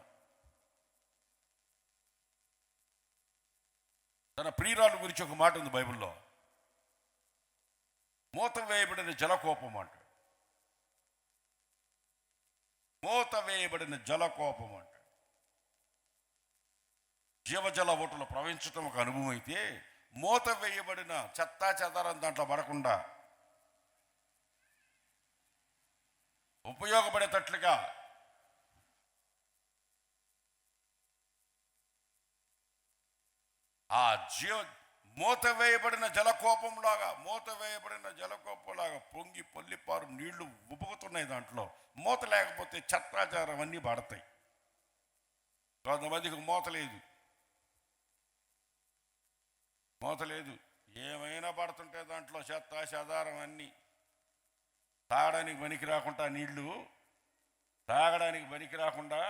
తన ప్రియురాలు గురించి ఒక మాట ఉంది బైబిల్లో, మూత వేయబడిన జలకోపం అంటాడు. మూత వేయబడిన జలకోపం అంటాడు. జీవజల ఓటలు ప్రవహించటం ఒక అనుభవం అయితే, మూత వేయబడిన చెత్తా చెదారం దాంట్లో పడకుండా ఉపయోగపడేటట్లుగా ఆ జీవ మూత వేయబడిన జలకోపంలాగా పొంగి పొల్లిపారు నీళ్లు ఉబుకుతున్నాయి. దాంట్లో మూత లేకపోతే చెత్తాచారం అన్నీ పడతాయి. కొంతమందికి మూత లేదు, ఏమైనా పడుతుంటే దాంట్లో చెత్త చెదారం అన్నీ. తాగడానికి పనికి రాకుండా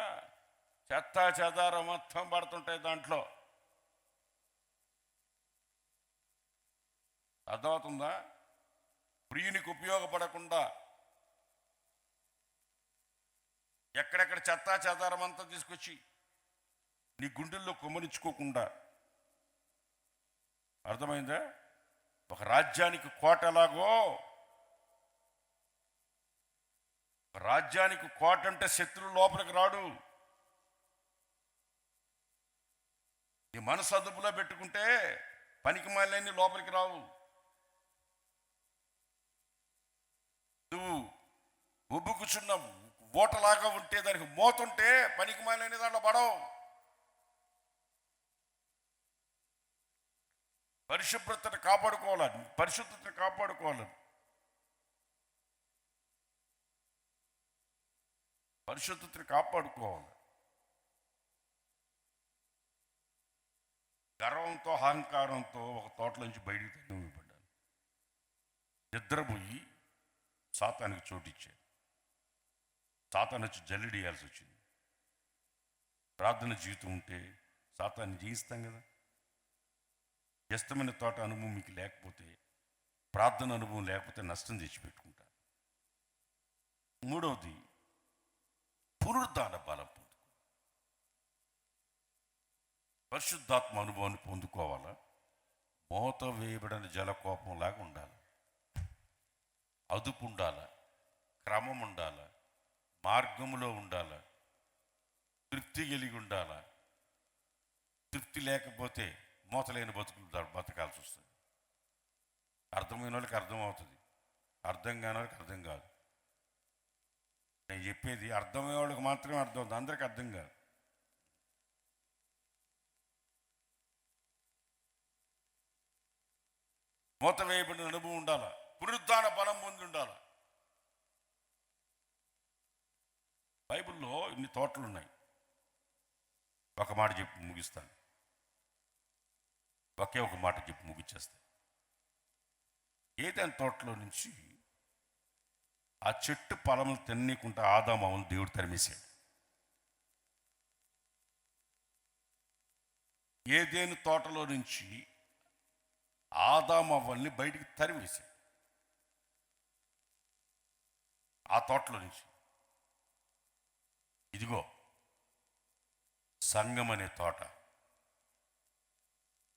చెత్త చెదారం మొత్తం పడుతుంటాయి దాంట్లో. అర్థమవుతుందా? ప్రియునికి ఉపయోగపడకుండా ఎక్కడెక్కడ చెత్త చెదారం అంతా తీసుకొచ్చి నీ గుండెల్లో కుమ్మరించుకోకుండా. అర్థమైందా? ఒక రాజ్యానికి కోట ఎలాగో, రాజ్యానికి కోట అంటే శత్రువు లోపలికి రాడు. నీ మనసు అదుపులో పెట్టుకుంటే పనికి మాలన్నీ లోపలికి రావు. నువ్వు ఉబ్బుకుచున్న ఓటలాగా ఉంటే, దానికి మోతుంటే పనికి మాలన్నీ దాంట్లో పడవు. పరిశుభ్రతను కాపాడుకోవాలి, పరిశుద్ధతను కాపాడుకోవాలి. గర్వంతో అహంకారంతో ఒక తోటలోంచి బయటికి తగ్గిపడ్డాను. నిద్రపోయి సాతానికి చోటిచ్చాడు. సాతాను వచ్చి జల్లిడియాల్సి వచ్చింది. ప్రార్థన జీవితం ఉంటే సాతాన్ని జయిస్తాం కదా. ఇష్టమైన తోట అనుభవం మీకు లేకపోతే, ప్రార్థన అనుభవం లేకపోతే నష్టం తెచ్చిపెట్టుకుంటారు. మూడవది, పునరుద్ధాన బలం పొందుకో. పరిశుద్ధాత్మ అనుభవాన్ని పొందుకోవాలా? మోత వేయబడిన జలకోపంలాగా ఉండాలి. అదుపు ఉండాల, క్రమం ఉండాల, మార్గములో ఉండాల, తృప్తి కలిగి ఉండాల. తృప్తి లేకపోతే మోతలేని బతకాల్సి వస్తుంది. అర్థమైన వాళ్ళకి అర్థమవుతుంది, అర్థం కాని వాళ్ళకి అర్థం కాదు. నేను చెప్పేది అర్థమయ్యే వాళ్ళకి మాత్రమే అర్థం అవుతుంది, అందరికి అర్థం కాదు. మూత వేయబడిన అనుభవం ఉండాలా, పునరుద్ధాన బలం పొంది ఉండాలా. బైబిల్లో ఇన్ని తోటలు ఉన్నాయి. ఒక మాట చెప్పి ముగిస్తాను, ఒకే ఒక మాట చెప్పి ముగిచ్చేస్తాను. ఏదైనా తోటలో నుంచి ఆ చెట్టు ఫలములు తిననీయకుండా ఆదామవును దేవుడు తరిమేశాడు. ఏదేను తోటలో నుంచి ఆదామవ్వల్ని బయటికి తరిమేశాడు. ఆ తోటలో నుంచి ఇదిగో సంఘం అనే తోట,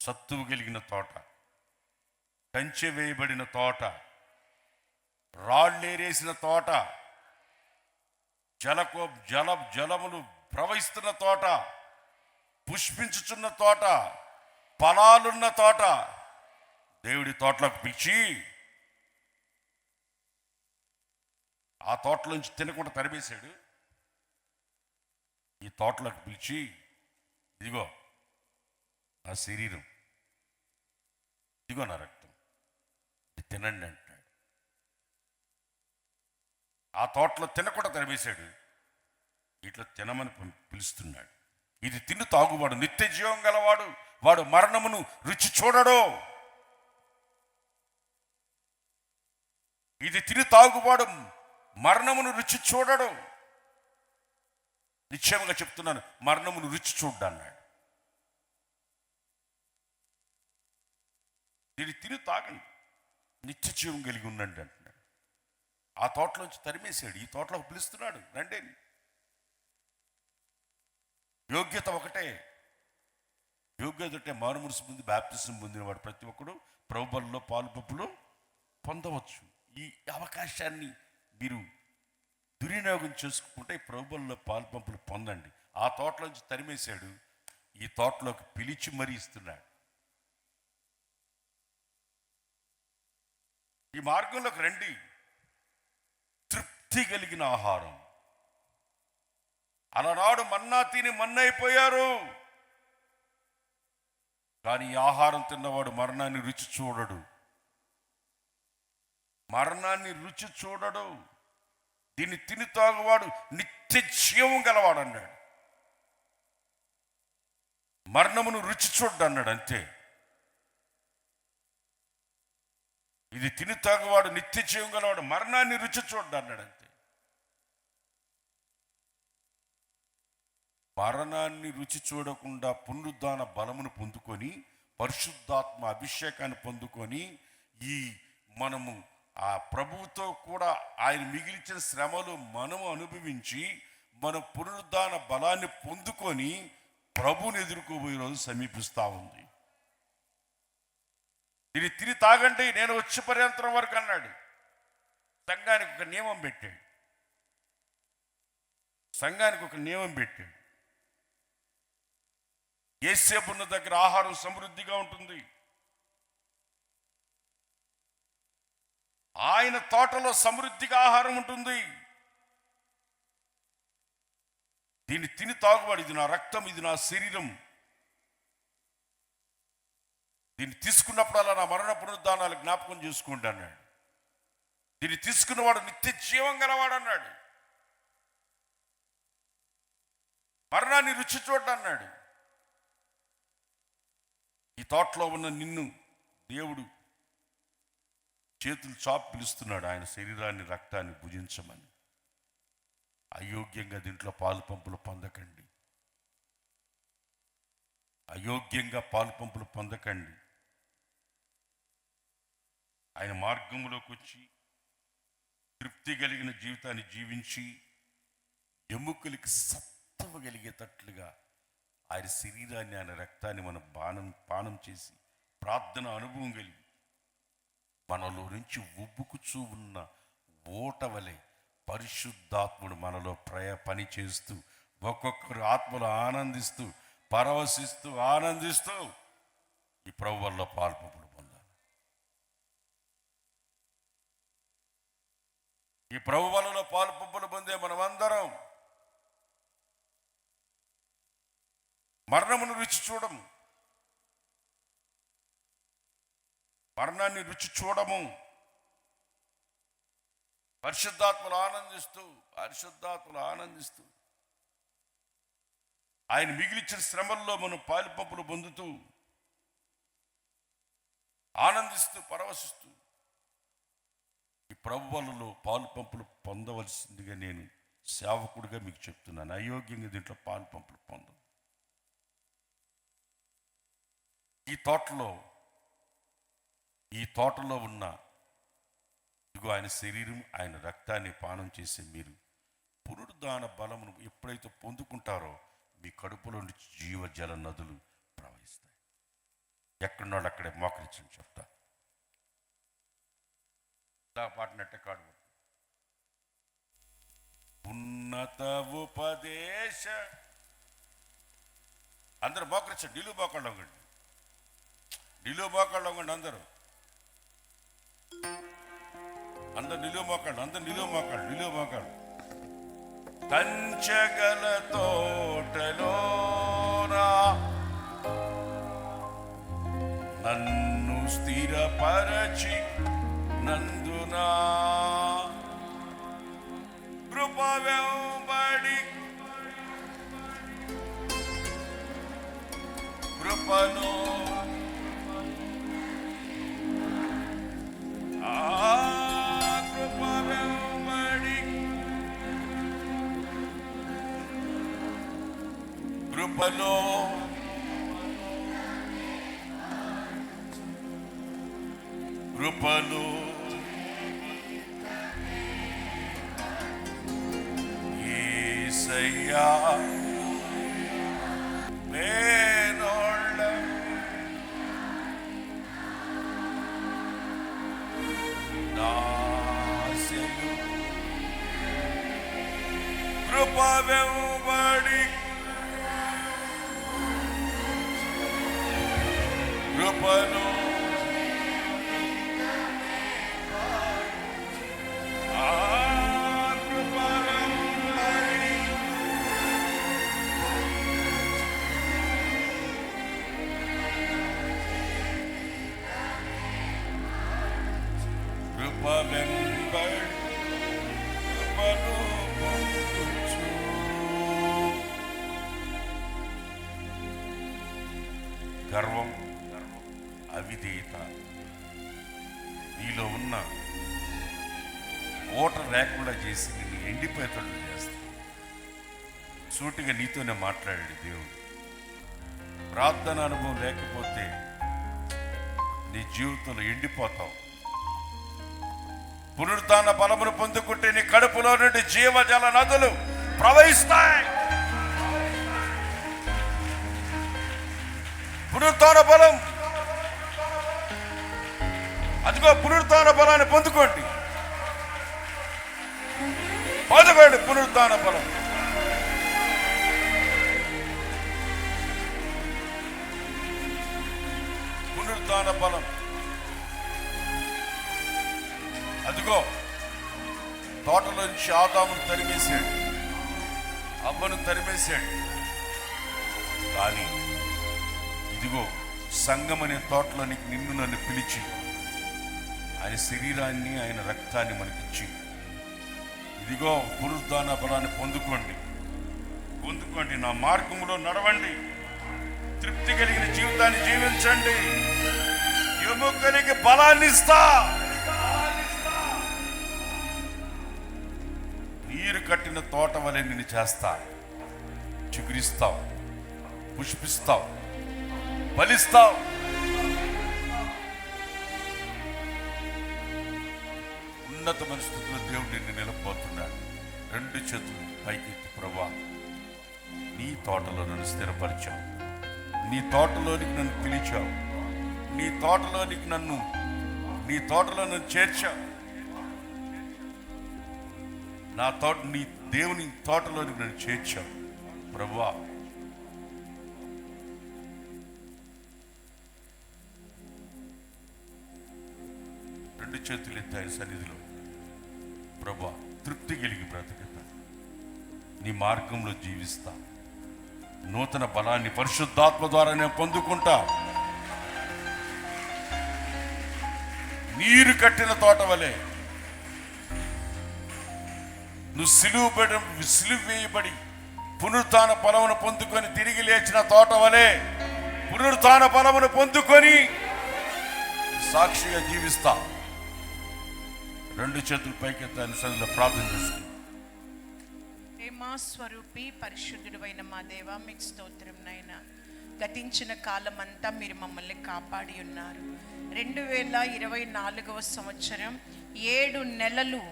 సత్తువు కలిగిన తోట, కంచె వేయబడిన తోట, రాళ్ళేరేసిన తోట, జలములు ప్రవహిస్తున్న తోట, పుష్పించుచున్న తోట, ఫలాలున్న తోట. దేవుడి తోటలోకి పిలిచి ఆ తోటలోంచి తినకుండా తరిమేశాడు. ఈ తోటలోకి పిలిచి ఇదిగో నా శరీరం, ఇదిగో నా రక్తం, ఇది తినండి అంటున్నాడు. ఆ తోటలో తినకుండా తరిమేశాడు, ఇట్లా తినమని పిలుస్తున్నాడు. ఇది తిని తాగువాడు నిత్య జీవం గలవాడు, వాడు మరణమును రుచి చూడడు. ఇది తిని తాగువాడు మరణమును రుచి చూడడు. నిశ్చయంగా చెప్తున్నాను, మరణమును రుచి చూడ్డా అన్నాడు. దీన్ని తిని తాగండి, నిత్య జీవం కలిగి ఉండండి అంటున్నాడు. ఆ తోటలోంచి తరిమేశాడు, ఈ తోటలోకి పిలుస్తున్నాడు, రండి. యోగ్యత ఒకటే, యోగ్యత అంటే మారుమనసు పొంది బాప్తిసం పొందిన వాడు ప్రతి ఒక్కడు ప్రభువులో పాలు పప్పులు పొందవచ్చు. ఈ అవకాశాన్ని మీరు దుర్వినియోగం చేసుకుంటే ప్రభువులో పాలు పంపులు పొందండి. ఆ తోటలోంచి తరిమేశాడు, ఈ తోటలోకి పిలిచి మరీ ఇస్తున్నాడు. ఈ మార్గంలోకి రండి, తృప్తి కలిగిన ఆహారం. అలనాడు మన్నా తిని మన్నైపోయారు, కానీ ఈ ఆహారం తిన్నవాడు మరణాన్ని రుచి చూడడు. మరణాన్ని రుచి చూడడు. దీన్ని తిని తాగువాడు నిత్య జీవం గలవాడు అన్నాడు. మరణమును రుచి చూడ్డు అన్నాడు అంతే. ఇది తిని తాగువాడు నిత్య జీవం గలవాడు, మరణాన్ని రుచి చూడ్డు అన్నాడు అంతే. మరణాన్ని రుచి చూడకుండా పునరుద్ధాన బలమును పొందుకొని, పరిశుద్ధాత్మ అభిషేకాన్ని పొందుకొని, ఈ మనము ఆ ప్రభువుతో కూడా ఆయన మిగిలిచిన శ్రమలు మనము అనుభవించి మన పునరుద్ధాన బలాన్ని పొందుకొని ప్రభువుని ఎదుర్కోబోయే రోజు సమీపిస్తూ ఉంది. ఇది తిని తాగండి నేను వచ్చే పర్యంతరం వరకు అన్నాడు. సంఘానికి ఒక నియమం పెట్టాడు. సంఘానికి ఒక నియమం పెట్టాడు. యేసేపు ఉన్న దగ్గర ఆహారం సమృద్ధిగా ఉంటుంది. ఆయన తోటలో సమృద్ధిగా ఆహారం ఉంటుంది. దీన్ని తిని తాగువాడు, ఇది నా రక్తం, ఇది నా శరీరం, దీన్ని తీసుకున్నప్పుడల్లా నా మరణ పునరుద్ధానాలు జ్ఞాపకం చేసుకోండి అన్నాడు. దీన్ని తీసుకున్నవాడు నిత్య జీవం గలవాడు అన్నాడు. మరణాన్ని రుచి చూడ్డు అన్నాడు. ఈ తోటలో ఉన్న నిన్ను దేవుడు చేతులు చాపు పిలుస్తున్నాడు ఆయన శరీరాన్ని, రక్తాన్ని భుజించమని. అయోగ్యంగా దీంట్లో పాలు పంపులు పొందకండి. అయోగ్యంగా పాలు పంపులు పొందకండి. ఆయన మార్గంలోకి వచ్చి తృప్తి కలిగిన జీవితాన్ని జీవించి ఎముకలకి సత్తవగలిగేటట్లుగా ఆయన శరీరాన్ని, ఆయన రక్తాన్ని మనం పానం చేసి ప్రార్థన అనుభవం కలిగి మనలో నుంచి ఉబ్బుకుచూ ఉన్న ఓట వలె పరిశుద్ధాత్ముడు మనలో పని చేస్తూ ఒక్కొక్కరు ఆత్మలో ఆనందిస్తూ పరవశిస్తూ ఆనందిస్తూ ఈ ప్రభు వల్ల పాల్పంపులు పొందాలి. ఈ ప్రభు వలలో పాల్పంపులు పొందే మనమందరం మరణమును రుచి చూడము, మరణాన్ని రుచి చూడము. పరిశుద్ధాత్మలు ఆనందిస్తూ ఆయన మిగిలిచిన శ్రమల్లో మనం పాలుపంపులు పొందుతూ ఆనందిస్తూ పరవశిస్తూ ఈ ప్రభువులలో పాలుపంపులు పొందవలసిందిగా నేను సేవకుడిగా మీకు చెప్తున్నాను. అయోగ్యంగా దీంట్లో పాలుపంపులు పొందం. ఈ తోటలో ఉన్న ఇదిగో ఆయన శరీరం, ఆయన రక్తాన్ని పానం చేసే మీరు పునరుద్ధాన బలమును ఎప్పుడైతే పొందుకుంటారో మీ కడుపులో నుంచి జీవజల నదులు ప్రవహిస్తాయి. ఎక్కడున్నాడు అక్కడే మోకరించని చెప్తా. పాటినట్టే కాడు. ఉన్నత ఉపదేశ అందరూ మోకరించండి. నిలువు మోకాళ్ళు అవ్వండి, నిలువు మోకాళ్ళు అవ్వండి. అందరూ నిలువు మోకాళ్ళు. కంచగల తోటలోనా నన్ను స్థిరపరచి నందునా కృప వెంబడి కృపలో కృప వెంబడి కృపలో కృపలో యేసయ్యా మేనోళ్ళ నాశలు కృప వెంబడి కృపలో కృపవెంబడి కృపను పొందుచు. గర్వం, అవిధేయత నీలో ఉన్న ఓట లేకుండా చేసి నిన్ను ఎండిపోయేటట్లు చేస్తా. సూటిగా నీతోనే మాట్లాడాడు దేవుడు. ప్రార్థన అనుభవం లేకపోతే నీ జీవితంలో ఎండిపోతావు. పునరుత్థాన బలమును పొందుకుంటే నీ కడుపులో నుండి జీవజల నదులు ప్రవహిస్తాయి. పునరుత్థాన బలం, అదిగో పునరుత్థాన బలాన్ని పొందుకోండి. పునరుత్థాన బలం. పునరుత్థాన బలం. అదిగో తోటలో నుంచి ఆదామును తరిమేశాడు, అవ్వను తరిమేశాడు. కానీ ఇదిగో సంఘం అనే తోటలోనికి నిన్ను నన్ను పిలిచి ఆయన శరీరాన్ని ఆయన రక్తాన్ని మనకిచ్చి ఇదిగో పునరుత్థాన బలాన్ని పొందుకోండి. నా మార్గంలో నడవండి, తృప్తి కలిగిన జీవితాన్ని జీవించండి, ఎముకలికి బలాన్ని ఇస్తా. నీరు కట్టిన తోట వలె నిన్ను చేస్తా. చిగురిస్తావు, పుష్పిస్తావు, ఫలిస్తావు. ఉన్నతమైన స్థితిలో దేవుడు నిన్ను నిలబోతున్నాడు. రెండు చేతులు పైకెత్తి, ప్రభువా నీ తోటలో నన్ను స్థిరపరిచావు, నీ తోటలోనికి నన్ను పిలిచావు, నీ తోటలోనికి నీ తోటలో నన్ను చేర్చావు. నీ దేవుని తోటలోనికి నన్ను చేర్చావు. ప్రభువా రెండు చేతులు ఎత్తి ఆయన సన్నిధిలో, ప్రభువా తృప్తి కలిగి బ్రతుకుతా, నీ మార్గంలో జీవిస్తా, నూతన బలాన్ని పరిశుద్ధాత్మ ద్వారా నేను పొందుకుంటా. నీరు కట్టిన తోట వలె నువ్వు సిలువ వేయబడి పునరుత్థాన బలమును పొందుకొని తిరిగి లేచిన తోట వలె పునరుత్థాన బలమును పొందుకొని సాక్షిగా జీవిస్తా. రెండు చేతులు పైకెత్తాను, సన్నిధిలో ప్రార్థన చేసుకుంటా. మా స్వరూపి పరిశుద్ధుడు అయిన మా దేవా, మీకు స్తోత్రం నాయన. గతించిన కాలమంతా మీరు మమ్మల్ని కాపాడి ఉన్నారు. 2024వ సంవత్సరం 7 నెలలు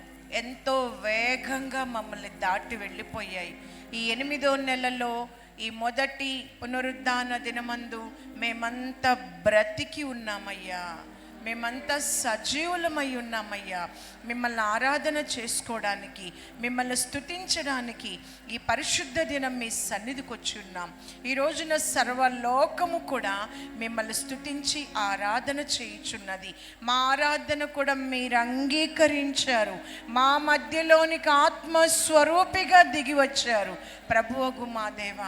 ఎంతో వేగంగా మమ్మల్ని దాటి వెళ్ళిపోయాయి. ఈ 8వ నెలలో ఈ మొదటి పునరుద్ధాన దినమందు మేమంతా బ్రతికి ఉన్నామయ్యా, మేమంతా సజీవులమై ఉన్నామయ్యా. మిమ్మల్ని ఆరాధన చేసుకోవడానికి, మిమ్మల్ని స్తుతించడానికి ఈ పరిశుద్ధ దినం మీ సన్నిధికి వచ్చి ఉన్నాం. ఈ రోజున సర్వలోకము కూడా మిమ్మల్ని స్తుతించి ఆరాధన చేయుచున్నది. మా ఆరాధన కూడా మీరు అంగీకరించారు. మా మధ్యలోనికి ఆత్మస్వరూపిగా దిగి వచ్చారు. ప్రభువగు మా దేవ,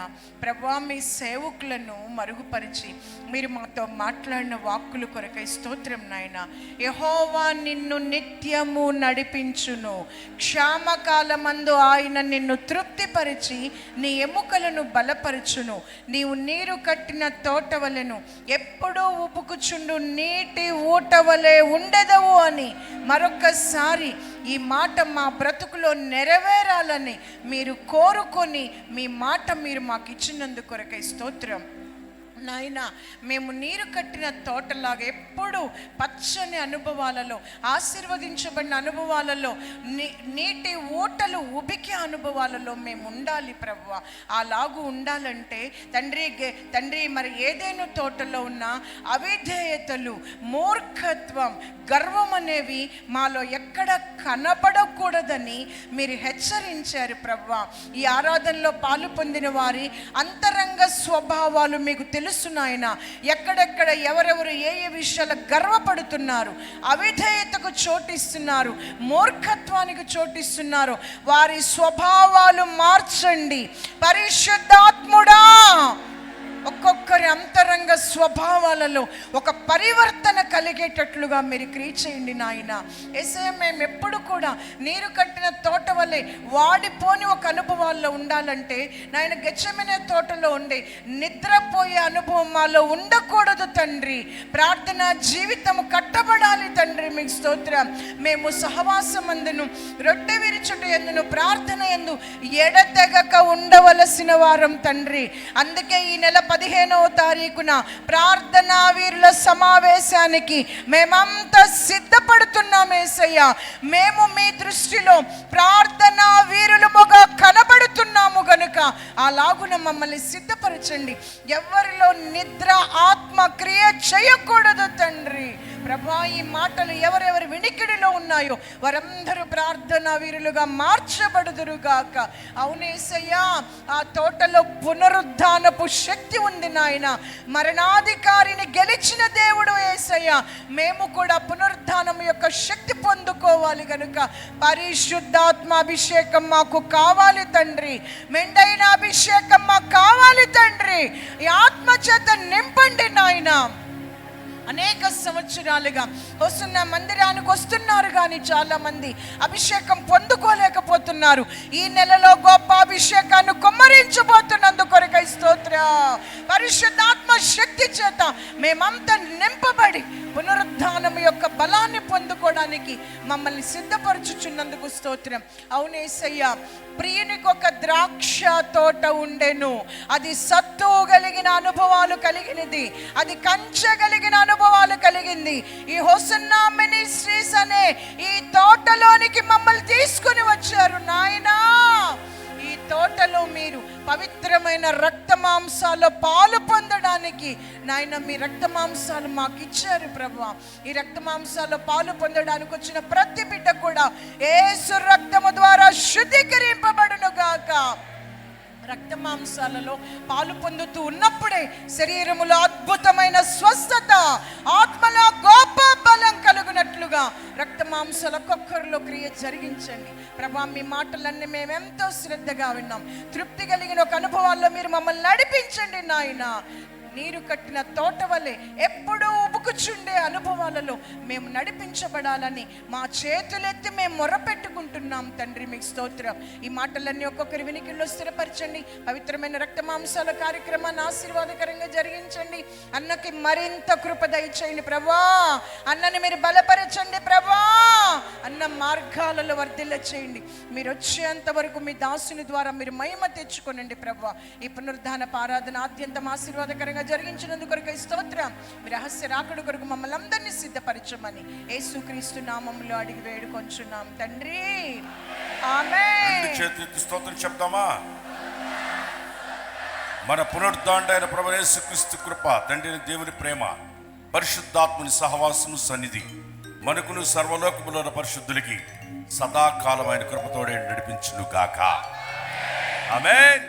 ప్రభువా మీ సేవకులను మరుగుపరిచి మీరు మాతో మాట్లాడిన వాక్కుల కొరకై స్తోత్రం నాయన. యెహోవా నిన్ను నిత్యము నడిపించును, క్షామకాలమందు ఆయన నిన్ను తృప్తిపరిచి నీ ఎముకలను బలపరచును. నీవు నీరు కట్టిన తోట వలెను ఎప్పుడూ ఉపుకుచుండు నీటి ఊట వలె ఉండెదవు అని మరొకసారి ఈ మాట మా బ్రతుకులో నెరవేరాలని మీరు కోరుకొని మీ మాట మీరు మాకు ఇచ్చినందుకు కొరకై స్తోత్రం నాయన. మేము నీరు కట్టిన తోటలాగా ఎప్పుడు పచ్చని అనుభవాలలో, ఆశీర్వదించబడిన అనుభవాలలో, నీటి ఊటలు ఉబికే అనుభవాలలో మేము ఉండాలి ప్రభువా. అలాగూ ఉండాలంటే తండ్రి మరి ఏదైనా తోటలో ఉన్న అవిధేయతలు, మూర్ఖత్వం, గర్వం అనేవి మాలో ఎక్కడ కనపడకూడదని మీరు హెచ్చరించారు ప్రభువా. ఈ ఆరాధనలో పాలు పొందిన వారి అంతరంగ స్వభావాలు మీకు తెలుసు నాయన. ఎక్కడెక్కడ ఎవరెవరు ఏ విషయాలు గర్వపడుతున్నారు, అవిధేయతకు చోటిస్తున్నారు, మూర్ఖత్వానికి చోటిస్తున్నారు, వారి స్వభావాలు మార్చండి పరిశుద్ధాత్ముడా. ఒక్కొక్క ఒక్కొక్కరి అంతరంగ స్వభావాలలో ఒక పరివర్తన కలిగేటట్లుగా మీరు క్రియ చేయండి నాయన. యేసయ్య, మేము ఎప్పుడు కూడా నీరు కట్టిన తోట వల్లే వాడిపోని ఒక అనుభవాల్లో ఉండాలంటే నాయన గెత్సెమనే తోటలో ఉండే నిద్రపోయే అనుభవం మాలో ఉండకూడదు తండ్రి. ప్రార్థన జీవితం కట్టబడాలి తండ్రి. మీకు స్తోత్రం. మేము సహవాసమందును రొట్టె విరుచుట యందును ప్రార్థన యందు ఎడతెగక ఉండవలసిన వారం తండ్రి. అందుకే ఈ నెల 15వ తారీఖున ప్రార్థనా వీరుల సమావేశానికి మేమంతా సిద్ధపడుతున్నాం యేసయ్య. మేము మీ దృష్టిలో ప్రార్థనా వీరులముగా కనబడుతున్నాము గనుక అలాగున మమ్మల్ని సిద్ధపరచండి. ఎవరిలో నిద్ర ఆత్మ క్రియ చేయకూడదు తండ్రి. ప్రభా, ఈ మాటలు ఎవరెవరి వినికిడిలో ఉన్నాయో వారందరూ ప్రార్థనా వీరులుగా మార్చబడుదురుగాక. అవునేసయ్యా, ఆ తోటలో పునరుద్ధానపు శక్తి ఉంది నాయన. మరణాధికారిని గెలిచిన దేవుడు యేసయ్యా. మేము కూడా పునరుద్ధానం యొక్క శక్తి పొందుకోవాలి గనుక పరిశుద్ధాత్మ అభిషేకం మాకు కావాలి తండ్రి. మెండైన అభిషేకం మాకు కావాలి తండ్రి. ఈ ఆత్మ చేత నింపండి నాయన. అనేక సంవత్సరాలుగా వస్తున్న మందిరానికి వస్తున్నారు కానీ చాలా మంది అభిషేకం పొందుకోలేకపోతున్నారు. ఈ నెలలో గొప్ప అభిషేకాన్ని కుమ్మరించబోతున్నందుకొరకై స్తోత్రం. పరిశుద్ధాత్మ శక్తి చేత మేమంతా నింపబడి పునరుద్ధానం యొక్క బలాన్ని పొందుకోవడానికి మమ్మల్ని సిద్ధపరచుచున్నందుకు స్తోత్రం. అవునేసయ్యా, ప్రియునికి ఒక ద్రాక్ష తోట ఉండెను. అది సత్తు కలిగిన అనుభవాలు కలిగినది, అది కంచె కలిగిన అనుభవాలు కలిగింది. ఈ హోసన్నా మినిస్ట్రీస్ అనే ఈ తోటలోనికి మమ్మల్ని తీసుకుని వచ్చారు నాయనా. ఈ తోటలో మీరు పవిత్రమైన రక్త మాంసాల్లో పాలు పొందడానికి నాయన మీ రక్త మాంసాలు మాకు ఇచ్చారు ప్రభువా. ఈ రక్త మాంసాల్లో పాలు పొందడానికి వచ్చిన ప్రతి బిడ్డ కూడా యేసు రక్తము ద్వారా శుద్ధీకరింపబడును గాక. రక్త మాంసాలలో పాలు పొందుతూ ఉన్నప్పుడే శరీరములో అద్భుతమైన స్వస్థత, ఆత్మలో గొప్ప బలం కలుగునట్లుగా రక్త మాంసాల ఒక్కొక్కరిలో క్రియ జరిగించండి ప్రభా. మీ మాటలన్నీ మేమెంతో శ్రద్ధగా విన్నాం. తృప్తి కలిగిన ఒక అనుభవాల్లో మీరు మమ్మల్ని నడిపించండి నాయన. నీరు కట్టిన తోట వల్లే ఎప్పుడూ ఉబుకుచుండే అనుభవాలలో మేము నడిపించబడాలని మా చేతులెత్తి మేము మొరపెట్టుకుంటున్నాం తండ్రి. మీకు స్తోత్రం. ఈ మాటలన్నీ ఒక్కొక్కరి వినికిల్లో స్థిరపరచండి. పవిత్రమైన రక్త మాంసాల కార్యక్రమాన్ని ఆశీర్వాదకరంగా జరిగించండి. అన్నకి మరింత కృప దయచేయండి ప్రభా. అన్నని మీరు బలపరచండి ప్రభా. అన్న మార్గాలలో వర్ధిల్ల చేయండి. మీరు వచ్చేంత వరకు మీ దాసుని ద్వారా మీరు మహిమ తెచ్చుకోనండి ప్రభా. ఈ పునరుద్ధాన ఆరాధన ఆద్యంతం ఆశీర్వాదకరంగా జరిగించినందుకు కొరకు స్తోత్రం. మీ రహస్య రాకడ కొరకు మమ్మల్ని అందరినీ సిద్ధపరచమని యేసుక్రీస్తు నామములో అడిగి వేడుకొంచున్నాం తండ్రి. ఆమేన్. చేతులెత్తి స్తోత్రం చెప్దామా? మన పునరుద్ధాండైన ప్రభువు యేసుక్రీస్తు కృప, తండ్రి దేవుని ప్రేమ, పరిశుద్ధాత్ముని సహవాసము సన్నిధి మనకును సర్వలోకములోని పరిశుద్ధులకి సదాకాలమైన కృపతోడే నడిపించును గాక. ఆమేన్.